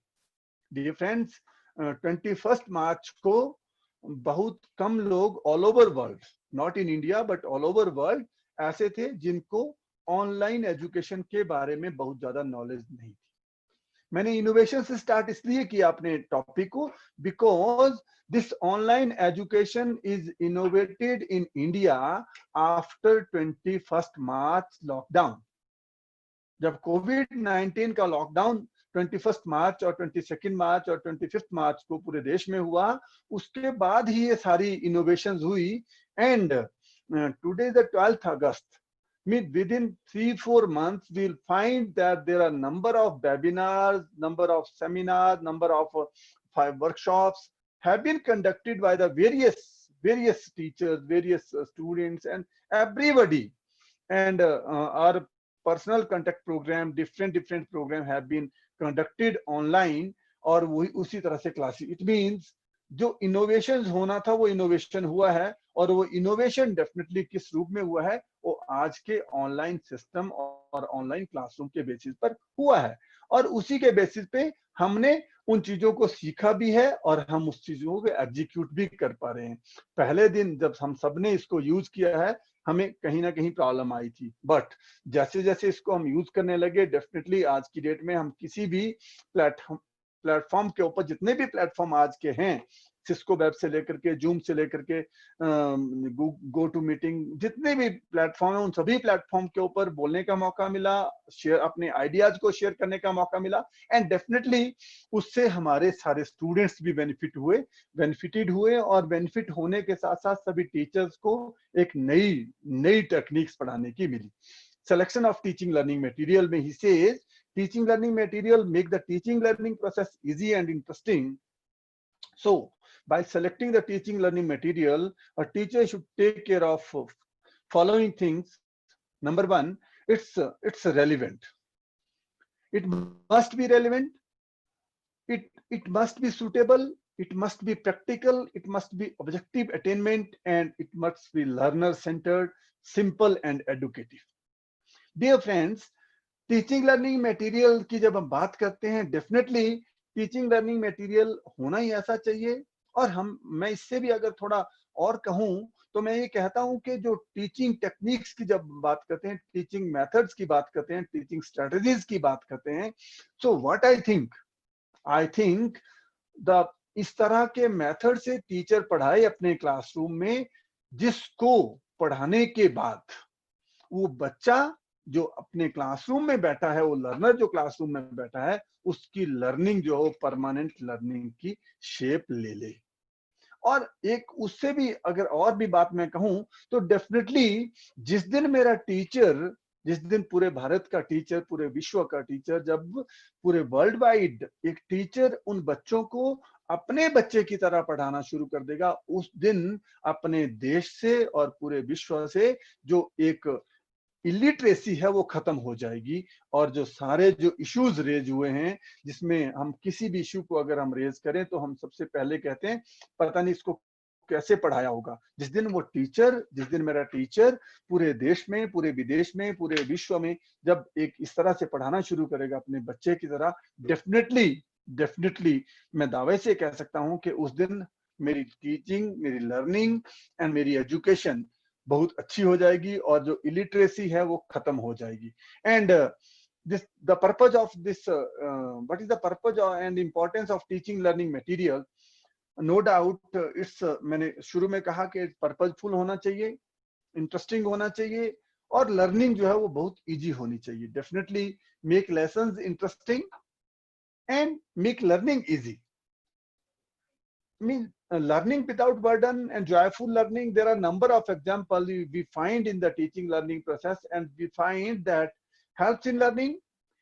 डियर फ्रेंड्स, 21 मार्च को बहुत कम लोग all over world, not in India but all over world, ऐसे थे जिनको ऑनलाइन एजुकेशन के बारे में बहुत ज्यादा नॉलेज नहीं थी. मैंने इनोवेशन से स्टार्ट इसलिए किया अपने टॉपिक को, because this online education is innovated in India after 21 March lockdown. जब कोविड-19 का लॉकडाउन 21 मार्च और 22 मार्च और 25 मार्च को पूरे देश में हुआ, उसके बाद ही ये सारी इनोवेशंस हुई। And today the 12th August, within 3-4 months we'll find that there are number of webinars, number of seminars, number of workshops have been conducted by the various teachers, various students and everybody, and our personal contact program, different program have been conducted online, और वही उसी तरह से classes. It means जो innovation होना था वो innovation हुआ है, और वो इनोवेशन डेफिनेटली किस रूप में हुआ है, वो आज के ऑनलाइन सिस्टम और ऑनलाइन क्लासरूम के बेसिस पर हुआ है। और उसी के बेसिस पे हमने उन चीजों को सीखा भी है और हम उस चीजों को एग्जीक्यूट भी कर पा रहे हैं। पहले दिन जब हम सबने इसको यूज किया है, हमें कहीं ना कहीं प्रॉब्लम आई थी, बट जैसे जैसे इसको हम यूज करने लगे, डेफिनेटली आज की डेट में हम किसी भी प्लेटफॉर्म के ऊपर, जितने भी प्लेटफॉर्म आज के हैं, सिस्को वेब से लेकर के, जूम से लेकर के, गो टू मीटिंग, जितने भी प्लेटफॉर्म है, उन सभी प्लेटफॉर्म के ऊपर बोलने का मौका मिला, शेयर अपने आइडियाज को शेयर करने का मौका मिला। एंड डेफिनेटली उससे हमारे सारे स्टूडेंट्स भी बेनिफिटेड हुए, और बेनिफिट होने के साथ साथ सभी टीचर्स को एक नई टेक्निक्स पढ़ाने की मिली। Selection of teaching learning material में he says, teaching learning material make the teaching learning process easy and interesting. So by selecting the teaching learning material, a teacher should take care of following things. Number one, it's relevant. It must be relevant. It must be suitable. It must be practical. It must be objective attainment, and it must be learner centered, simple and educative. Dear friends, teaching learning material की जब हम बात करते हैं, definitely teaching learning material होना ही ऐसा चाहिए। और मैं इससे भी अगर थोड़ा और कहूं तो मैं ये कहता हूं कि जो टीचिंग टेक्निक्स की जब बात करते हैं, टीचिंग मेथड्स की बात करते हैं, टीचिंग स्ट्रेटजीज की बात करते हैं, सो व्हाट आई थिंक इस तरह के मेथड से टीचर पढ़ाए अपने क्लासरूम में, जिसको पढ़ाने के बाद वो बच्चा जो अपने क्लासरूम में बैठा है, वो लर्नर जो क्लासरूम में बैठा है, उसकी लर्निंग जो है परमानेंट लर्निंग की शेप ले ले। और एक उससे भी अगर और भी बात मैं कहूं तो डेफिनेटली जिस दिन मेरा टीचर, जिस दिन पूरे भारत का टीचर, पूरे विश्व का टीचर, जब पूरे वर्ल्ड वाइड एक टीचर उन बच्चों को अपने बच्चे की तरह पढ़ाना शुरू कर देगा, उस दिन अपने देश से और पूरे विश्व से जो एक इलिटरेसी है वो खत्म हो जाएगी। और जो सारे जो इश्यूज रेज हुए हैं, जिसमें हम किसी भी इश्यू को अगर हम रेज करें तो हम सबसे पहले कहते हैं पता नहीं इसको कैसे पढ़ाया होगा। जिस दिन मेरा टीचर पूरे देश में, पूरे विदेश में, पूरे विश्व में जब एक इस तरह से पढ़ाना शुरू करेगा अपने बच्चे की तरह, डेफिनेटली मैं दावे से कह सकता हूं कि उस दिन मेरी टीचिंग, मेरी लर्निंग एंड मेरी एजुकेशन बहुत अच्छी हो जाएगी, और जो इलिटरेसी है वो खत्म हो जाएगी। And the purpose of this, what is the purpose and importance of teaching learning material? No doubt it's मैंने शुरू में कहा कि पर्पजफुल होना चाहिए, इंटरेस्टिंग होना चाहिए, और लर्निंग जो है वो बहुत इजी होनी चाहिए। Definitely make lessons interesting and make learning easy. I mean, learning without burden and joyful learning, there are a number of examples we find in the teaching learning process, and we find that helps in learning.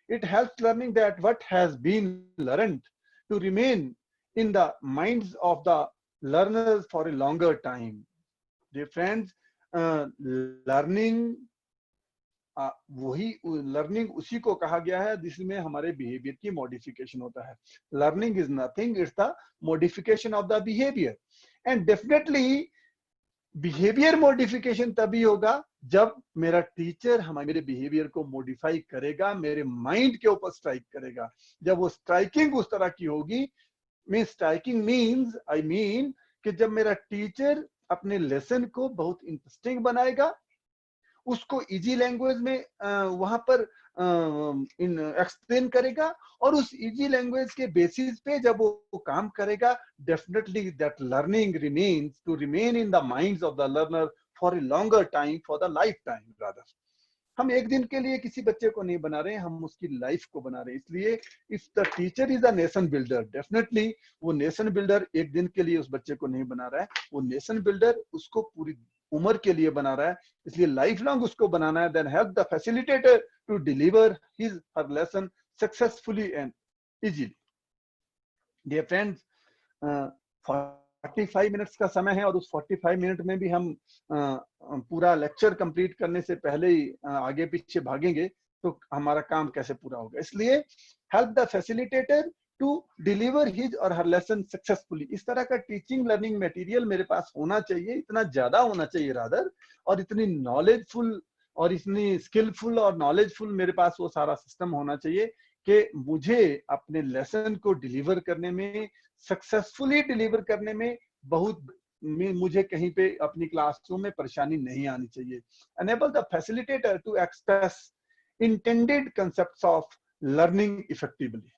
It helps learning that what has been learned to remain in the minds of the learners for a longer time. Dear friends, learning वही learning उसी को कहा गया है जिसमें हमारे behaviour की modification होता है। Learning is nothing, it's the modification of the behaviour. And definitely behaviour modification तभी होगा जब मेरा टीचर मेरे बिहेवियर को मॉडिफाई करेगा, मेरे माइंड के ऊपर स्ट्राइक करेगा। जब वो स्ट्राइकिंग उस तरह की होगी, स्ट्राइकिंग मीन्स आई मीन कि जब मेरा टीचर अपने लेसन को बहुत इंटरेस्टिंग बनाएगा, उसको इजी लैंग्वेज में वहां पर इन एक्सप्लेन करेगा और उस इजी लैंग्वेज के बेसिस पे जब वो काम करेगा, definitely that learning remains to remain in the minds of the learner for a longer time, for the lifetime rather. हम एक दिन के लिए किसी बच्चे को नहीं बना रहे हैं, हम उसकी लाइफ को बना रहे हैं। इसलिए if the teacher is a nation builder, definitely वो नेशन बिल्डर एक दिन के लिए उस बच्चे को नहीं बना रहा है, वो नेशन बिल्डर उसको पूरी उम्र के लिए बना रहा है, इसलिए लाइफ लॉन्ग उसको बनाना है। Then help the facilitator to deliver his her lesson successfully and easily. Dear friends, 45 minutes का समय है और उस 45 मिनट में भी हम पूरा लेक्चर कंप्लीट करने से पहले ही आगे पीछे भागेंगे तो हमारा काम कैसे पूरा होगा। इसलिए help the facilitator to deliver his और हर लेसन सक्सेसफुली। इस तरह का टीचिंग लर्निंग मटेरियल मेरे पास होना चाहिए, इतना ज्यादा होना चाहिए रादर, और इतनी नॉलेजफुल और इतनी स्किलफुल और नॉलेजफुल मेरे पास वो सारा सिस्टम होना चाहिए कि मुझे अपने लेसन को डिलीवर करने में, सक्सेसफुली डिलीवर करने में मुझे कहीं पे अपनी क्लासरूम में परेशानी नहीं आनी चाहिए। Enable the facilitator to express intended concepts of learning effectively.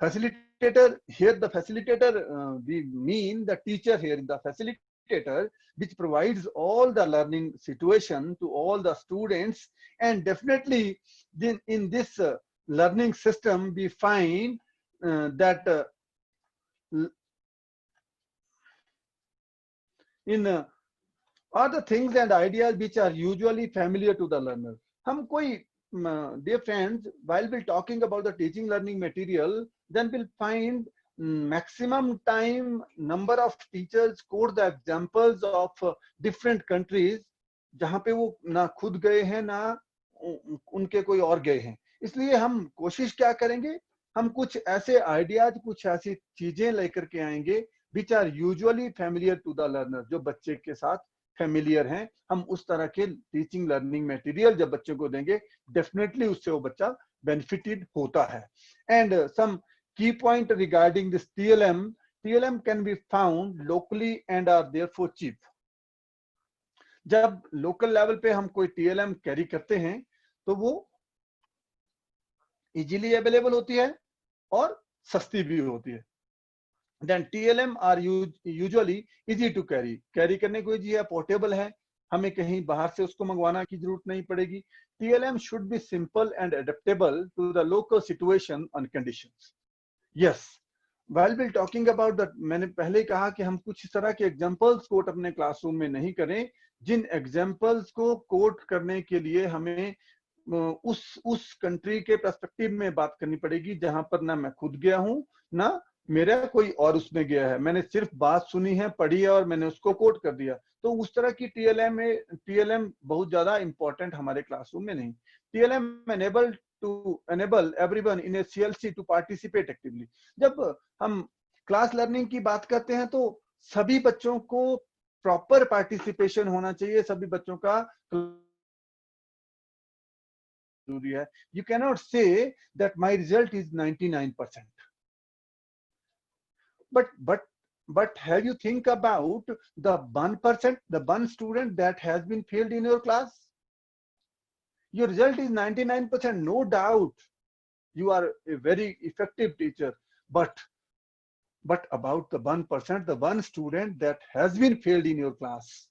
Facilitator, here the facilitator, we mean the teacher here, the facilitator which provides all the learning situation to all the students, and definitely then in this learning system we find that in are the things and ideas which are usually familiar to the learner. हम कोई, dear friends, while we're talking about the teaching learning material, then we'll find maximum time number of teachers quote the examples of different countries जहाँ पे वो ना खुद गए हैं ना उनके कोई और गए हैं। इसलिए हम कोशिश क्या करेंगे, हम कुछ ऐसे आइडियाज, कुछ ऐसी चीजें लेकर के आएंगे which are usually familiar to the learner, जो बच्चे के साथ फेमिलियर हैं। हम उस तरह के टीचिंग लर्निंग मटेरियल जब बच्चे को देंगे, डेफिनेटली उससे वो बच्चा बेनिफिटेड होता है। And some key point regarding this TLM can be found locally and are therefore cheap. जब लोकल लेवल पे हम कोई TLM कैरी करते हैं तो वो इजीली अवेलेबल होती है और सस्ती भी होती है। Then TLM are usually easy to carry. Carry करने को इजी है, पोर्टेबल है, हमें कहीं बाहर से उसको मंगवाना की जरूरत नहीं पड़ेगी। TLM should be simple and adaptable to the local situation and conditions. Yes, while we're talking about that, मैंने पहले कहा कि हम कुछ इस तरह के एग्जांपल्स कोट अपने क्लासरूम में नहीं करें, जिन एग्जांपल्स को कोट करने के लिए हमें उस कंट्री के पर्सपेक्टिव में बात करनी पड़ेगी जहां पर ना मैं खुद गया हूं ना मेरा कोई और उसमें गया है, मैंने सिर्फ बात सुनी है, पढ़ी है और मैंने उसको कोट कर दिया। तो उस तरह की TLM बहुत ज्यादा इंपॉर्टेंट हमारे क्लासरूम में नहीं। TLM enable everyone in a CLC to participate actively. जब हम क्लास लर्निंग की बात करते हैं तो सभी बच्चों को प्रॉपर पार्टिसिपेशन होना चाहिए, सभी बच्चों का जरूरी है। You cannot say that my result is 99%. But have you think about the 1%, the one student that has been failed in your class? Your result is 99%, no doubt. You are a very effective teacher. But about the 1%, the one student that has been failed in your class,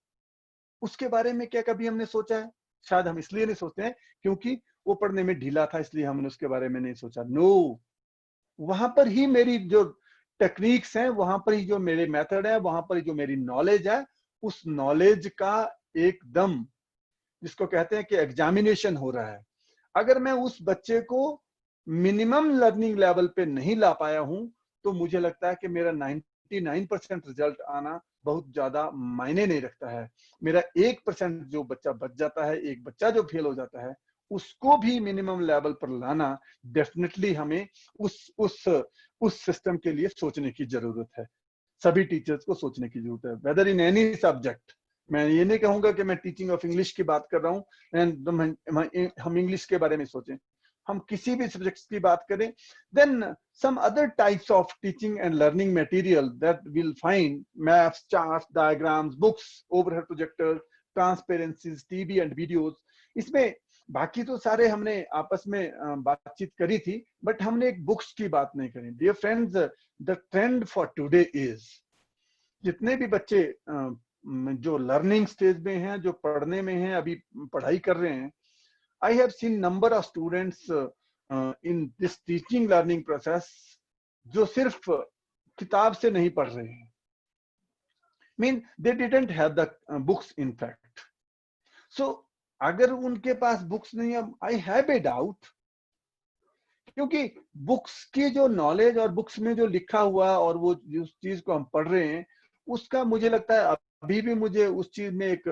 उसके बारे में क्या कभी हमने सोचा है? शायद हम इसलिए नहीं सोचते हैं क्योंकि वो पढ़ने में ढीला था, इसलिए हमने उसके बारे में नहीं सोचा। नो, वहां पर ही मेरी जो टेक्निक्स हैं, वहां पर ही जो मेरे मेथड है, वहां पर ही जो मेरी नॉलेज है, उस नॉलेज का एकदम जिसको कहते हैं कि एग्जामिनेशन हो रहा है। अगर मैं उस बच्चे को मिनिमम लर्निंग लेवल पे नहीं ला पाया हूं तो मुझे लगता है कि मेरा 99% रिजल्ट आना बहुत ज्यादा मायने नहीं रखता है। मेरा 1% जो बच्चा बच जाता है, एक बच्चा जो फेल हो जाता है, उसको भी मिनिमम लेवल पर लाना डेफिनेटली हमें उस सिस्टम के लिए सोचने की जरूरत है। सभी टीचर्स को सोचने की जरूरत है, वेदर इन एनी सब्जेक्ट। मैं ये नहीं कहूंगा कि मैं टीचिंग ऑफ इंग्लिश की बात कर रहा हूँ, हम इंग्लिश के बारे में सोचें, हम किसी भी सब्जेक्ट्स की बात करें। Then some other types of teaching and learning material that will find maps, charts, diagrams, books, overhead projector, transparencies, TV and videos. इसमें बाकी तो सारे हमने आपस में बातचीत करी थी, बट हमने एक बुक्स की बात नहीं करी। Dear friends, the trend for today is, जितने भी बच्चे जो लर्निंग स्टेज में हैं, जो पढ़ने में हैं, अभी पढ़ाई कर रहे हैं, I have seen number of students in this teaching learning process जो सिर्फ किताब से नहीं पढ़ रहे हैं, mean they didn't have the books in fact. So अगर उनके पास बुक्स नहीं है, आई हैव ए डाउट, क्योंकि बुक्स की जो नॉलेज और बुक्स में जो लिखा हुआ और वो जिस चीज को हम पढ़ रहे हैं, उसका मुझे लगता है अभी भी मुझे उस चीज में एक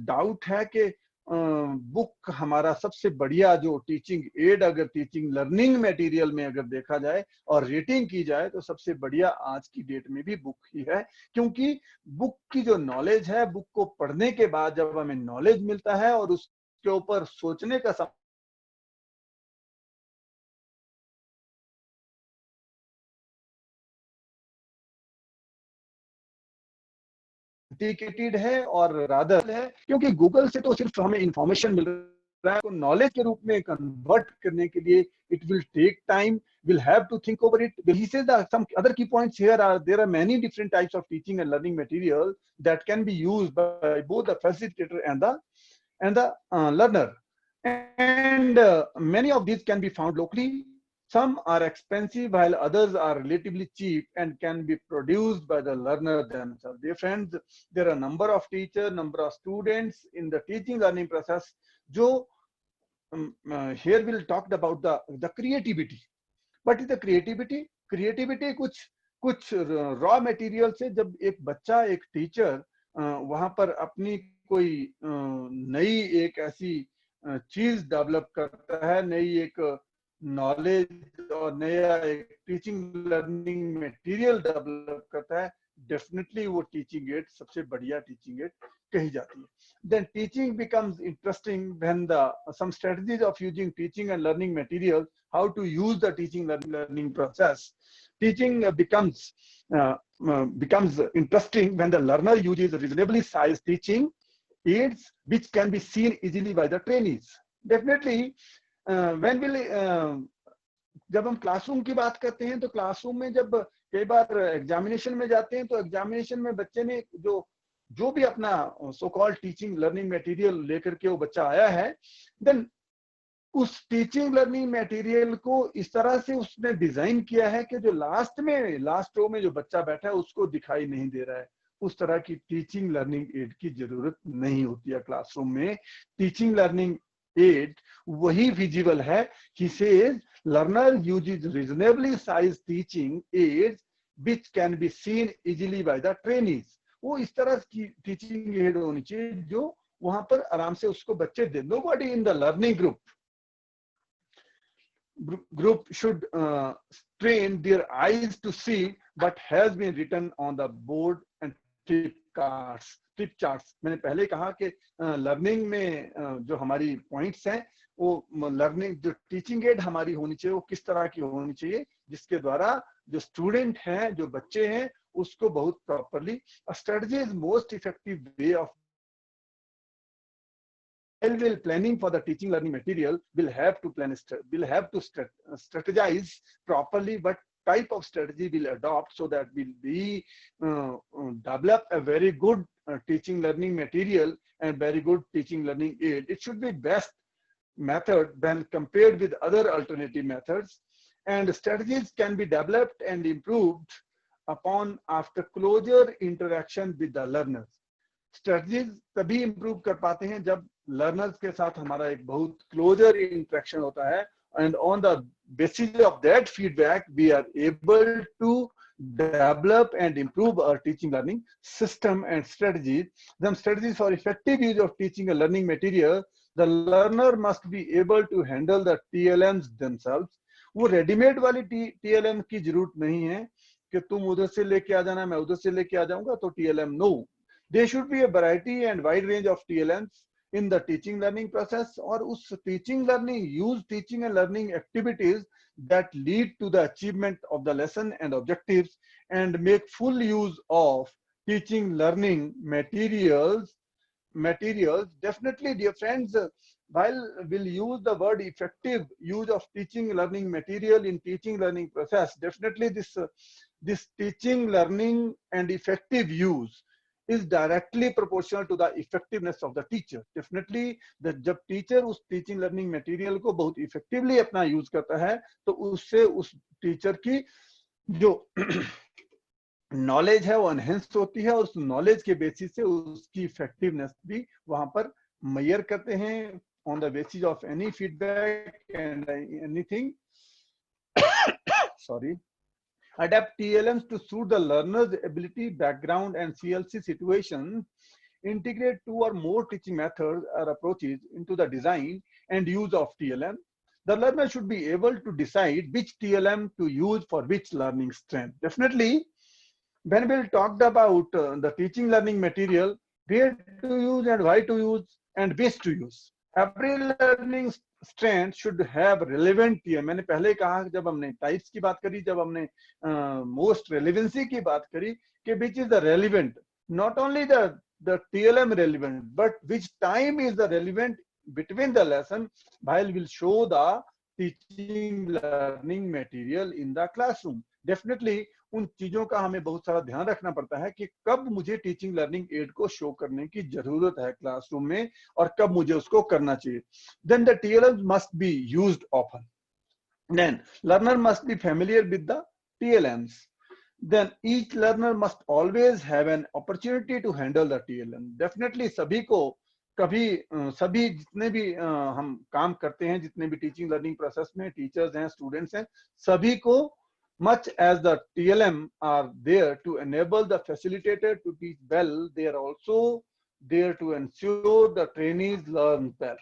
डाउट है कि बुक हमारा सबसे बढ़िया जो टीचिंग एड, अगर टीचिंग लर्निंग मटेरियल में अगर देखा जाए और रेटिंग की जाए, तो सबसे बढ़िया आज की डेट में भी बुक ही है। क्योंकि बुक की जो नॉलेज है, बुक को पढ़ने के बाद जब हमें नॉलेज मिलता है और उसके ऊपर सोचने का डेडिकेटेड है और रादर है, क्योंकि गूगल से तो सिर्फ हमें इंफॉर्मेशन मिल रहा है, तो नॉलेज के रूप में कन्वर्ट करने के लिए it will take time, we'll have to think over it. He says that some other key points here are there are many different types of teaching and learning material that can be used by both the facilitator and the learner, and many of these can be found locally. Some are expensive while others are relatively cheap and can be produced by the learner themselves. Dear friends, there are a number of teachers, number of students in the teaching learning process. जो here we'll talk about the creativity. What is the creativity? Creativity कुछ raw material से जब एक बच्चा, एक teacher वहां पर अपनी कोई नई एक ऐसी चीज डेवलप करता है, नई एक नॉलेज और नया एक टीचिंग लर्निंग मटेरियल डेवलप करता है, डेफिनेटली वो टीचिंग एड सबसे बढ़िया टीचिंग एड कही जाती है. Then teaching becomes interesting when some strategies of using teaching and learning materials, how to use the teaching learning process. Teaching becomes interesting when the learner uses reasonably sized teaching aids which can be seen easily by the trainees. Definitely, when will जब हम classroom की बात करते हैं तो classroom में जब कई बार एग्जामिनेशन में जाते हैं तो एग्जामिनेशन में बच्चे ने जो भी अपना so called teaching learning material लेकर के वो बच्चा आया है, देन उस टीचिंग लर्निंग मटेरियल को इस तरह से उसने डिजाइन किया है कि जो लास्ट रो में जो बच्चा बैठा है उसको दिखाई नहीं दे रहा है. उस तरह की टीचिंग लर्निंग एड की जरूरत नहीं होती है क्लासरूम में. टीचिंग लर्निंग एड वही विजिबल है. He says learner uses reasonably sized teaching aids which can be seen easily by the trainees. वो इस तरह की टीचिंग एड होनी चाहिए जो वहां पर आराम से उसको बच्चे दे. Nobody in the learning group should train their eyes to see what has been written on the board and tip charts. मैंने पहले कहा कि लर्निंग में जो हमारी पॉइंट्स हैं वो लर्निंग जो टीचिंग एड हमारी होनी चाहिए वो किस तरह की होनी चाहिए जिसके द्वारा जो स्टूडेंट हैं, जो बच्चे हैं, उसको बहुत properly. strategy is most effective way of while planning for the teaching learning material. We'll have to strategize properly what type of strategy we'll adopt so that we'll develop a very good teaching learning material and very good teaching learning aid. It should be best method when compared with other alternative methods, and strategies can be developed and improved upon after closer interaction with the learners. Strategies तभी improve कर पाते हैं जब learners के साथ हमारा एक बहुत closer interaction होता है, and on the basis of that feedback we are able to develop and improve our teaching learning system and strategies. Some strategies for effective use of teaching and learning material. The learner must be able to handle the TLMs themselves. वो readymade वाली TLM की जरूरत नहीं है कि तुम उधर से लेके आ जाना, मैं उधर से लेके आ जाऊंगा तो TLM. No, there should be a variety and wide range of TLMs in the teaching learning process, और उस teaching and learning activities that lead to the achievement of the lesson and objectives and make full use of teaching learning materials. Definitely, dear friends, while we'll use the word effective use of teaching learning material in teaching learning process, definitely this teaching learning and effective use is directly proportional to the effectiveness of the teacher. Definitely जब teacher उस teaching learning material को बहुत effectively अपना use करता है तो उससे उस टीचर की जो नॉलेज है वो एनहेंस होती है और उस नॉलेज के बेसिस से उसकी इफेक्टिवनेस भी वहां पर मेजर करते हैं on the basis of any feedback and anything. Sorry. Adapt TLMs to suit the learner's ability, background, and CLC situations. Integrate two or more teaching methods or approaches into the design and use of TLM. The learner should be able to decide which TLM to use for which learning strength. Definitely, when we talked about the teaching learning material, where to use and why to use and which to use. Every learning strength should have relevant TLM. मैंने पहले कहा जब हमने types की बात करी, जब हमने मोस्ट रेलेवेंसी की बात करी कि which is the relevant, not only the TLM relevant, but which time is the relevant between the lesson while we'll show the teaching learning material in the classroom. Definitely उन चीजों का हमें बहुत सारा ध्यान रखना पड़ता है कि कब मुझे टीचिंग लर्निंग एड को शो करने की जरूरत है क्लासरूम में और कब मुझे उसको करना चाहिए. Then the TLMs must be used often. Then learner must be familiar with the TLMs. Then each learner must always have an opportunity to handle the TLM. Definitely सभी को कभी सभी जितने भी हम काम करते हैं, जितने भी टीचिंग लर्निंग प्रोसेस में टीचर्स हैं, स्टूडेंट्स हैं, सभी को much as the TLM are there to enable the facilitator to teach well, they are also there to ensure the trainees learn well.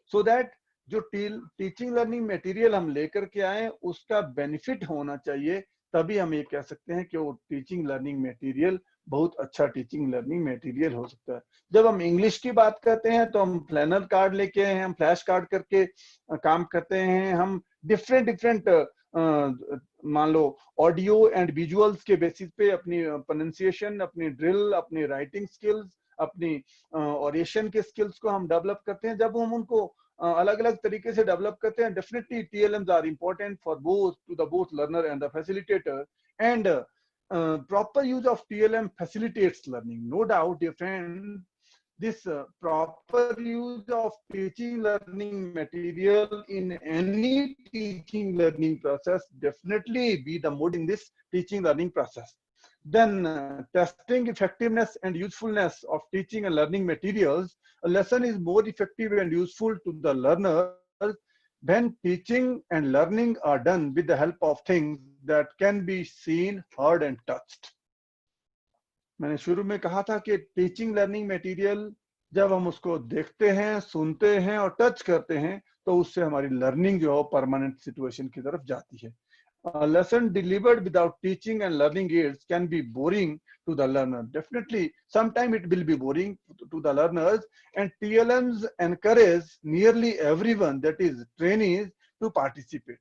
So that जो टीचिंग लर्निंग मटेरियल हम लेकर के आए उसका बेनिफिट होना चाहिए, तभी हम ये कह सकते हैं कि वो टीचिंग लर्निंग मटेरियल बहुत अच्छा टीचिंग लर्निंग मटेरियल हो सकता है. जब हम इंग्लिश की बात करते हैं तो हम फ्लैनर कार्ड लेके आए हैं, हम फ्लैश कार्ड करके काम करते हैं, हम डिफरेंट मान लो ऑडियो एंड विजुअल्स के बेसिस पे अपनी प्रोनाउंसिएशन, अपनी ड्रिल, अपनी राइटिंग स्किल्स, अपनी ऑरेशन के स्किल्स को हम डेवलप करते हैं. जब हम उनको अलग अलग तरीके से डेवलप करते हैं, definitely TLMs are important for both learner and the facilitator, and proper use of TLM facilitates learning. No doubt, dear friend, this proper use of teaching learning material in any teaching learning process definitely be the mode in this teaching learning process. Then testing effectiveness and usefulness of teaching and learning materials. A lesson is more effective and useful to the learner when teaching and learning are done with the help of things that can be seen, heard and touched. मैंने शुरू में कहा था कि teaching learning material जब हम उसको देखते हैं, सुनते हैं और टच करते हैं तो उससे हमारी लर्निंग जो है परमानेंट सिचुएशन की तरफ जाती है. A lesson delivered without teaching and learning aids can be boring to the learner. Definitely, sometimes it will be boring to the learners, and TLMs encourage nearly everyone, that is trainees, to participate.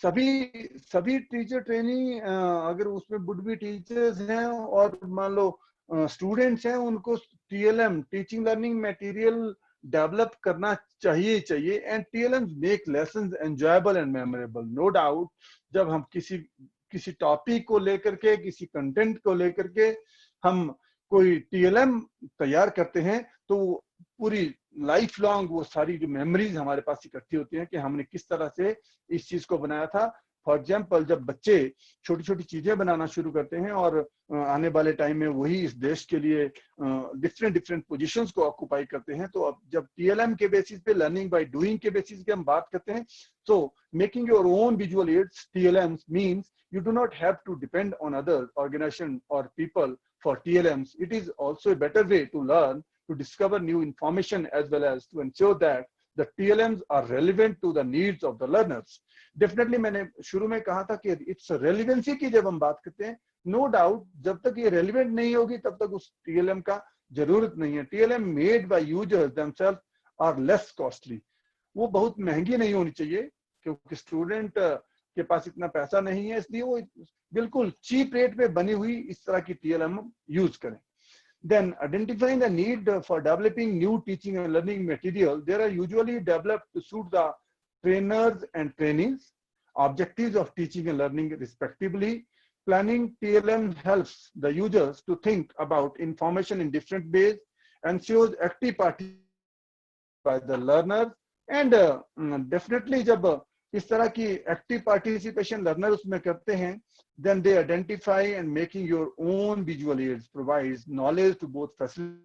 सभी teacher trainee अगर उसमें would be teachers हैं और मान लो students हैं, उनको TLM teaching learning material develop करना चाहिए. And TLMs make lessons enjoyable and memorable. No doubt, जब हम किसी टॉपिक को लेकर के, किसी कंटेंट को लेकर के हम कोई TLM तैयार करते हैं तो पूरी लाइफ लॉन्ग वो सारी जो मेमोरीज हमारे पास इकट्ठी होती हैं कि हमने किस तरह से इस चीज को बनाया था. फॉर एग्जाम्पल, जब बच्चे छोटी छोटी चीजें बनाना शुरू करते हैं और आने वाले टाइम में वही इस देश के लिए डिफरेंट पोजीशंस को ऑक्यूपाई करते हैं, तो अब जब TLM के बेसिस पे, लर्निंग बाय डूइंग के बेसिस पे हम बात करते हैं, so making your own visual aids TLMs means you do not have to depend on other organization or people for TLMs. It is also a better way to learn, to discover new information, as well as to ensure that the TLMs are relevant to the needs of the learners. Definitely, मैंने शुरू में कहा था कि it's relevancy की जब हम बात करते हैं, no doubt जब तक ये relevant नहीं होगी तब तक उस TLM का जरूरत नहीं है. TLM made by users themselves are less costly. वो बहुत महंगी नहीं होनी चाहिए क्योंकि स्टूडेंट के पास इतना पैसा नहीं है, इसलिए वो बिल्कुल चीप रेट पे बनी हुई इस तरह की TLM यूज करें. Then identifying the need for developing new teaching and learning material, they are usually developed to suit the trainers and trainees, objectives of teaching and learning respectively. Planning TLM helps the users to think about information in different ways, ensures active participation by the learner, and definitely जब इस तरह की active participation learner उसमें करते हैं, then they identify and making your own visual aids provides knowledge to both facilitators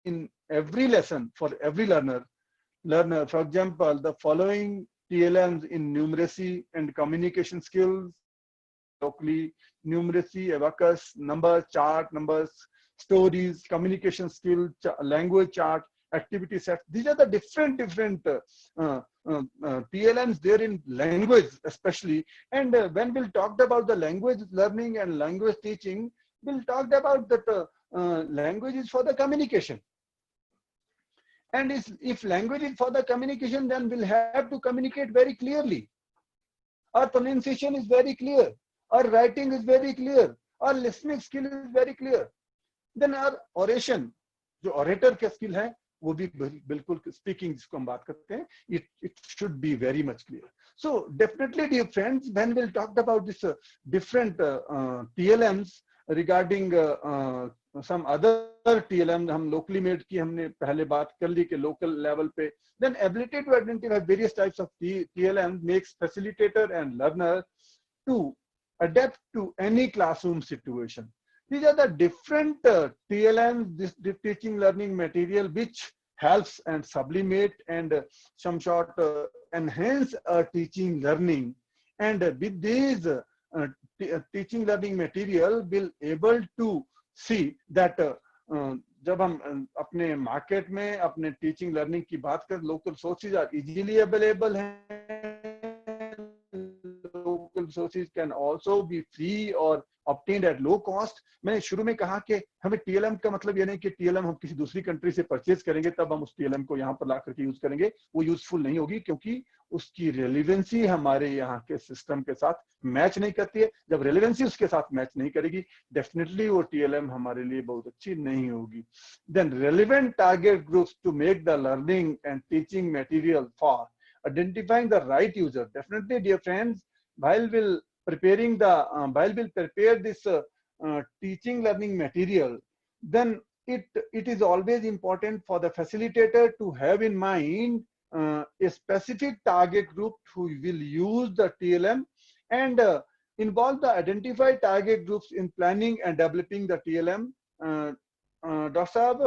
in every lesson for every learner. For example, the following TLMs in numeracy and communication skills, locally, numeracy, abacus, numbers, chart, numbers, stories, communication skill, language chart, activity set. These are the different TLMs there in language especially. And when we'll talk about the language learning and language teaching, we'll talk about that language is for the communication. And if language is for the communication, then we'll have to communicate very clearly. Our pronunciation is very clear. Our writing is very clear. Our listening skill is very clear. Then our oration, जो orator का skill है, वो भी बिल्कुल speaking जिसको हम बात करते हैं, it should be very much clear. So definitely, dear friends, when we'll talk about this different TLMs regarding some other TLM, हम locally made की हमने पहले बात कर ली कि local level पे, then ability to identify various types of TLM makes facilitator and learner to adapt to any classroom situation. These are the different TLMs, this teaching learning material, which helps and sublimate and some sort enhance teaching learning. And with these teaching learning material, will able to see that जब हम अपने market में अपने teaching learning की बात करें, local sources are easily available हैं, local sources can also be free और obtained at low cost. मैंने शुरू में कहा कि हमें TLM का मतलब ये नहीं कि TLM हम किसी दूसरी कंट्री से परचेज करेंगे तब हम उस TLM को यहाँ पर ला करके यूज करेंगे, वो यूजफुल नहीं होगी क्योंकि उसकी रेलिवेंसी हमारे यहाँ के सिस्टम के साथ मैच नहीं करती है. जब रेलिवेंसी उसके साथ मैच नहीं करेगी, डेफिनेटली वो TLM हमारे लिए बहुत अच्छी नहीं होगी. Then relevant target groups to make the learning and teaching material for identifying the right user. Definitely, dear friends, while we'll prepare this teaching learning material, then it is always important for the facilitator to have in mind a specific target group who will use the TLM and involve the identified target groups in planning and developing the TLM. Doctor साहब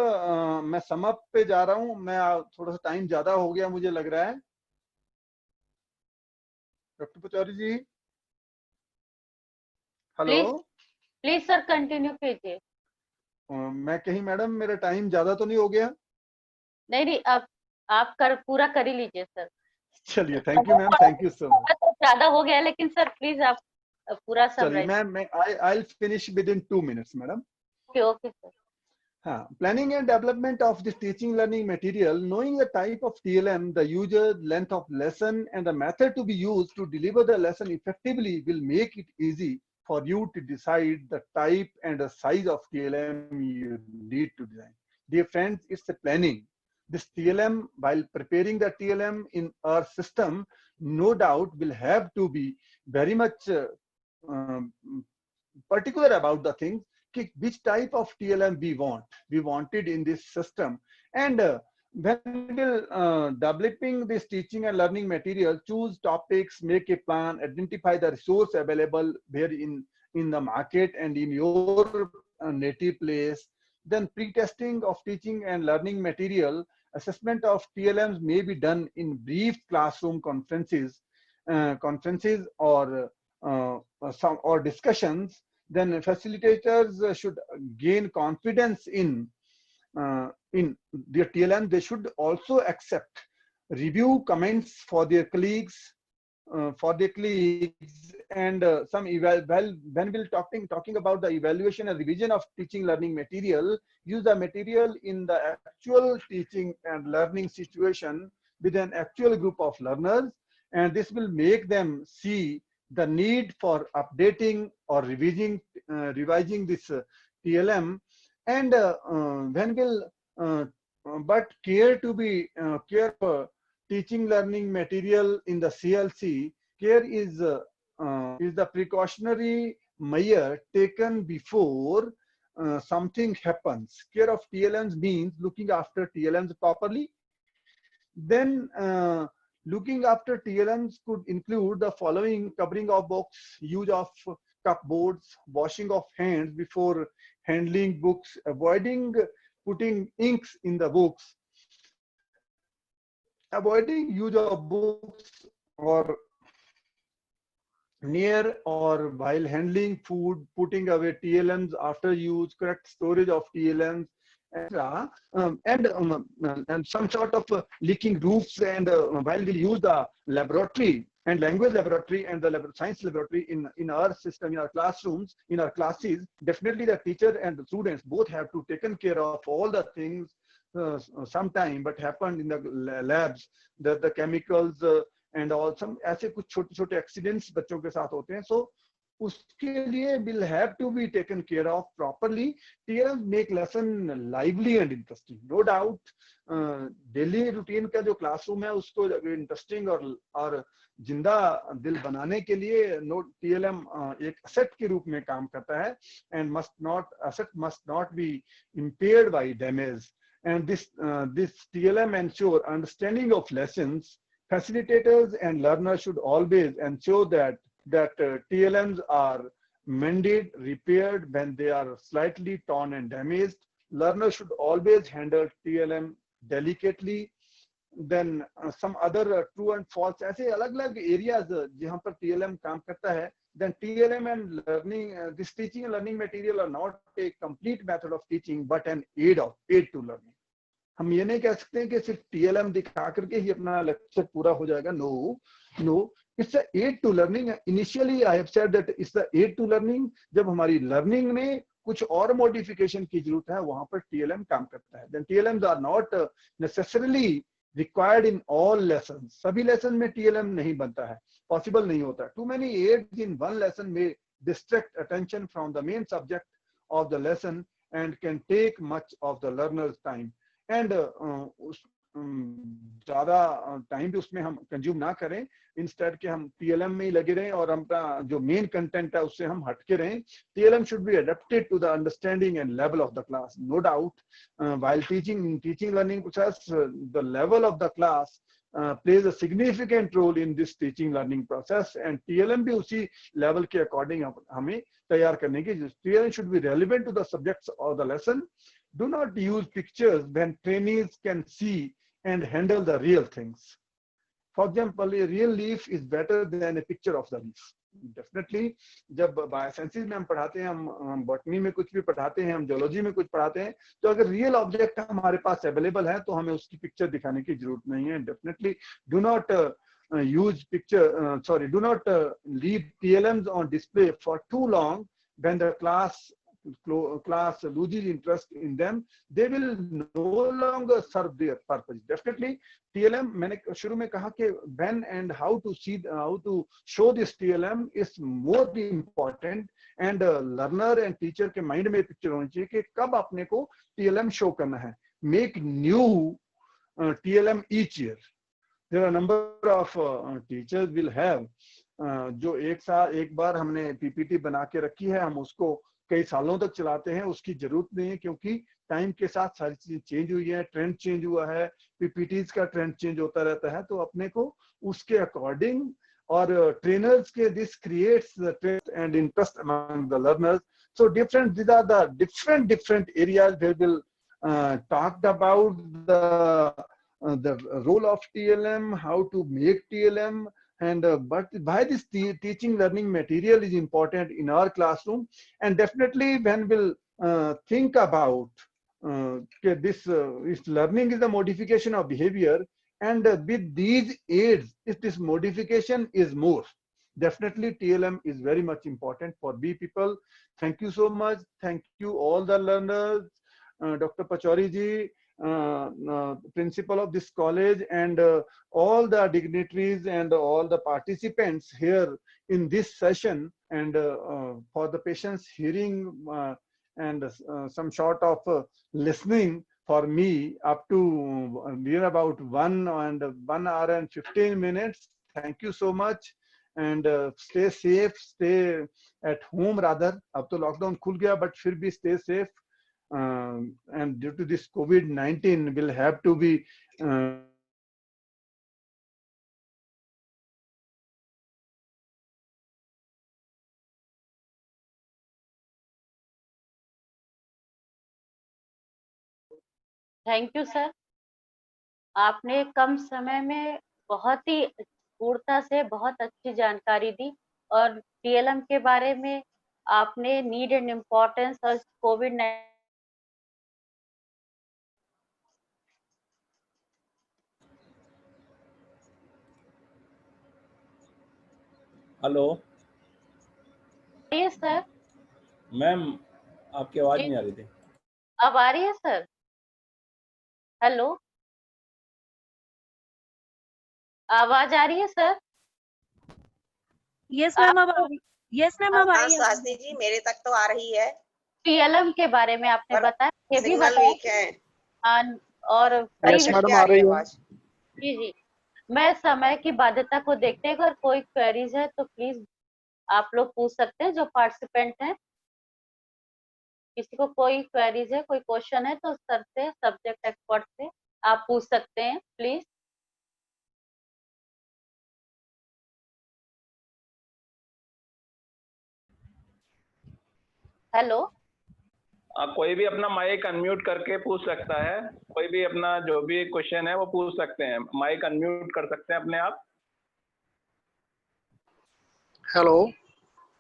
मैं sum up पे जा रहा हूँ, मैं थोड़ा सा time ज्यादा हो गया मुझे लग रहा है. Doctor Pachauri ji, hello. Please sir continue कीजिए. मैं कहीं मैडम मेरा टाइम ज्यादा तो नहीं हो गया? नहीं, आप पूरा कर ही लीजिए सर. चलिए, thank you ma'am, thank you so much. ज्यादा हो गया लेकिन सर प्लीज आप पूरा समराइज. चलिए मैं I'll finish within 2 minutes madam. Okay sir. हाँ, planning and development of this teaching learning material, knowing the type of TLM, the user, length of lesson, and the method to be used to deliver the lesson effectively will make it easy for you to decide the type and the size of TLM you need to design. Dear friends, it's a planning. This TLM, while preparing the TLM in our system, no doubt will have to be very much particular about the things, which type of TLM we wanted in this system. And when we're developing this teaching and learning material, choose topics, make a plan, identify the resource available where in the market and in your native place. Then pre-testing of teaching and learning material, assessment of TLMs may be done in brief classroom conferences or discussions. Then facilitators should gain confidence in their TLM. They should also accept review comments for their colleagues, and some when we're talking about the evaluation and revision of teaching learning material, use the material in the actual teaching and learning situation with an actual group of learners, and this will make them see the need for updating or revising this TLM, and when will but care to be care for teaching learning material in the CLC. Care is the precautionary measure taken before something happens. Care of TLMs means looking after TLMs properly. Then looking after TLMs could include the following: covering of books, use of cupboards, washing of hands before handling books, avoiding putting inks in the books, avoiding use of books or near or while handling food, putting away TLMs after use, correct storage of TLMs, etc. And some sort of leaking roofs, and while we use the laboratory and language laboratory and the science laboratory in our system, in our classrooms, in our classes, definitely the teacher and the students both have to taken care of all the things sometime but happened in the labs, the chemicals and all some ऐसे कुछ छोटे छोटे accidents बच्चों के साथ होते हैं. So उसके लिए will have to be taken care of properly. TLM make lesson lively and interesting. No doubt daily routine का जो classroom है उसको interesting और जिंदा दिल बनाने के लिए TLM एक asset के रूप में काम करता है, and asset must not be impaired by damage. And this TLM ensure understanding of lessons. Facilitators and learners should always ensure that TLMs are mended, repaired when they are slightly torn and damaged. Learners should always handle TLM delicately. Then some other true and false ऐसे अलग-अलग areas जहाँ पर TLM काम करता है. Then TLM and learning, this teaching and learning material are not a complete method of teaching but an aid to learning. हम ये नहीं कह सकते हैं कि सिर्फ TLM दिखा करके ही अपना लेक्चर पूरा हो जाएगा. No, it's a aid to learning. Initially I have said that it's the aid to learning. जब हमारी learning में कुछ और modification की जरूरत है वहां पर TLM काम करता है. Then TLMs are not necessarily required in all lessons. सभी lesson में TLM नहीं बनता है, possible नहीं होता. Too many aids in one lesson may distract attention from the main subject of the lesson and can take much of the learner's time. And ज़्यादा time भी उसमें हम कंज्यूम ना करें, इंस्टेड के हम TLM में ही लगे रहें और अपना जो मेन कंटेंट है उससे हम हटके रहें. TLM should be adapted to the understanding and level of the class. No doubt, while teaching learning process, the level of the class plays a significant role in this teaching learning process, and TLM भी उसी level के according हमें तैयार करने की. TLM should be relevant to the subjects of the lesson. Do not use pictures when trainees can see and handle the real things. For example, a real leaf is better than a picture of the leaf. Definitely, जब biosciences में हम पढ़ाते हैं, हम botany में कुछ भी पढ़ाते हैं, हम जियोलॉजी में कुछ पढ़ाते हैं, तो अगर रियल ऑब्जेक्ट हमारे पास अवेलेबल है तो हमें उसकी पिक्चर दिखाने की जरूरत नहीं है. Definitely, do not do not leave TLMs on display for too long. When the class loses interest in them, they will no longer serve their purpose. Definitely, TLM, मैंने शुरू में कहा कि when and how to show this TLM is more important, and learner and teacher के mind में picture होनी चाहिए कि कब अपने को TLM show करना है. Make new TLM each year. There are a number of teachers will have जो एक बार हमने PPT बना के रखी है, हम उसको कई सालों तक चलाते हैं, उसकी जरूरत नहीं है क्योंकि टाइम के साथ सारी चीजें चेंज हुई है, ट्रेंड चेंज हुआ है, पीपीटीज का ट्रेंड चेंज होता रहता है, तो अपने को उसके अकॉर्डिंग और ट्रेनर्स के this creates the trust and interest among the learners. So these are the different areas where we'll talked about the role of TLM, how to make TLM, and but why this teaching learning material is important in our classroom. And definitely when we'll think about this learning is the modification of behavior, and with these aids, if this modification is more, definitely TLM is very much important for B people. Thank you so much. Thank you all the learners, Dr. Pachauri ji, principal of this college, and all the dignitaries and all the participants here in this session, and for the patients hearing and some sort of listening for me up to near about 1 hour and 15 minutes. Thank you so much, and stay safe, stay at home rather. अब तो lockdown खुल गया, but फिर भी stay safe. And due to this COVID-19, will have to be thank you sir, आपने कम समय में बहुत ही पूर्णता से बहुत अच्छी जानकारी दी, और टीएलएम के बारे में आपने नीड एंड इम्पोर्टेंस और कोविड हेलो सर। मैम, आपकी आवाज जी। नहीं आ रही थी। अब आ रही है सर? हेलो, आवाज आ रही है सर? यस मैम, अब यस मैम, अब हाँ आई है। सुहासिनी जी, मेरे तक तो आ रही है। टीएलएम के बारे में आपने पर बताया, ये भी सिग्नल बताया। वीक है। और कई यस मैडम, आ आ रही रही है है। आवाज। जी जी, मैं समय की बाध्यता को देखते हुए अगर कोई क्वेरीज है तो प्लीज आप लोग पूछ सकते हैं, जो पार्टिसिपेंट हैं। किसी को कोई क्वेरीज है, कोई क्वेश्चन है तो सर से, सब्जेक्ट एक्सपर्ट से आप पूछ सकते हैं प्लीज। हेलो, कोई भी अपना माइक अनम्यूट करके पूछ सकता है। कोई भी अपना जो भी क्वेश्चन है वो पूछ सकते हैं, माइक अनम्यूट कर सकते हैं अपने आप। हेलो,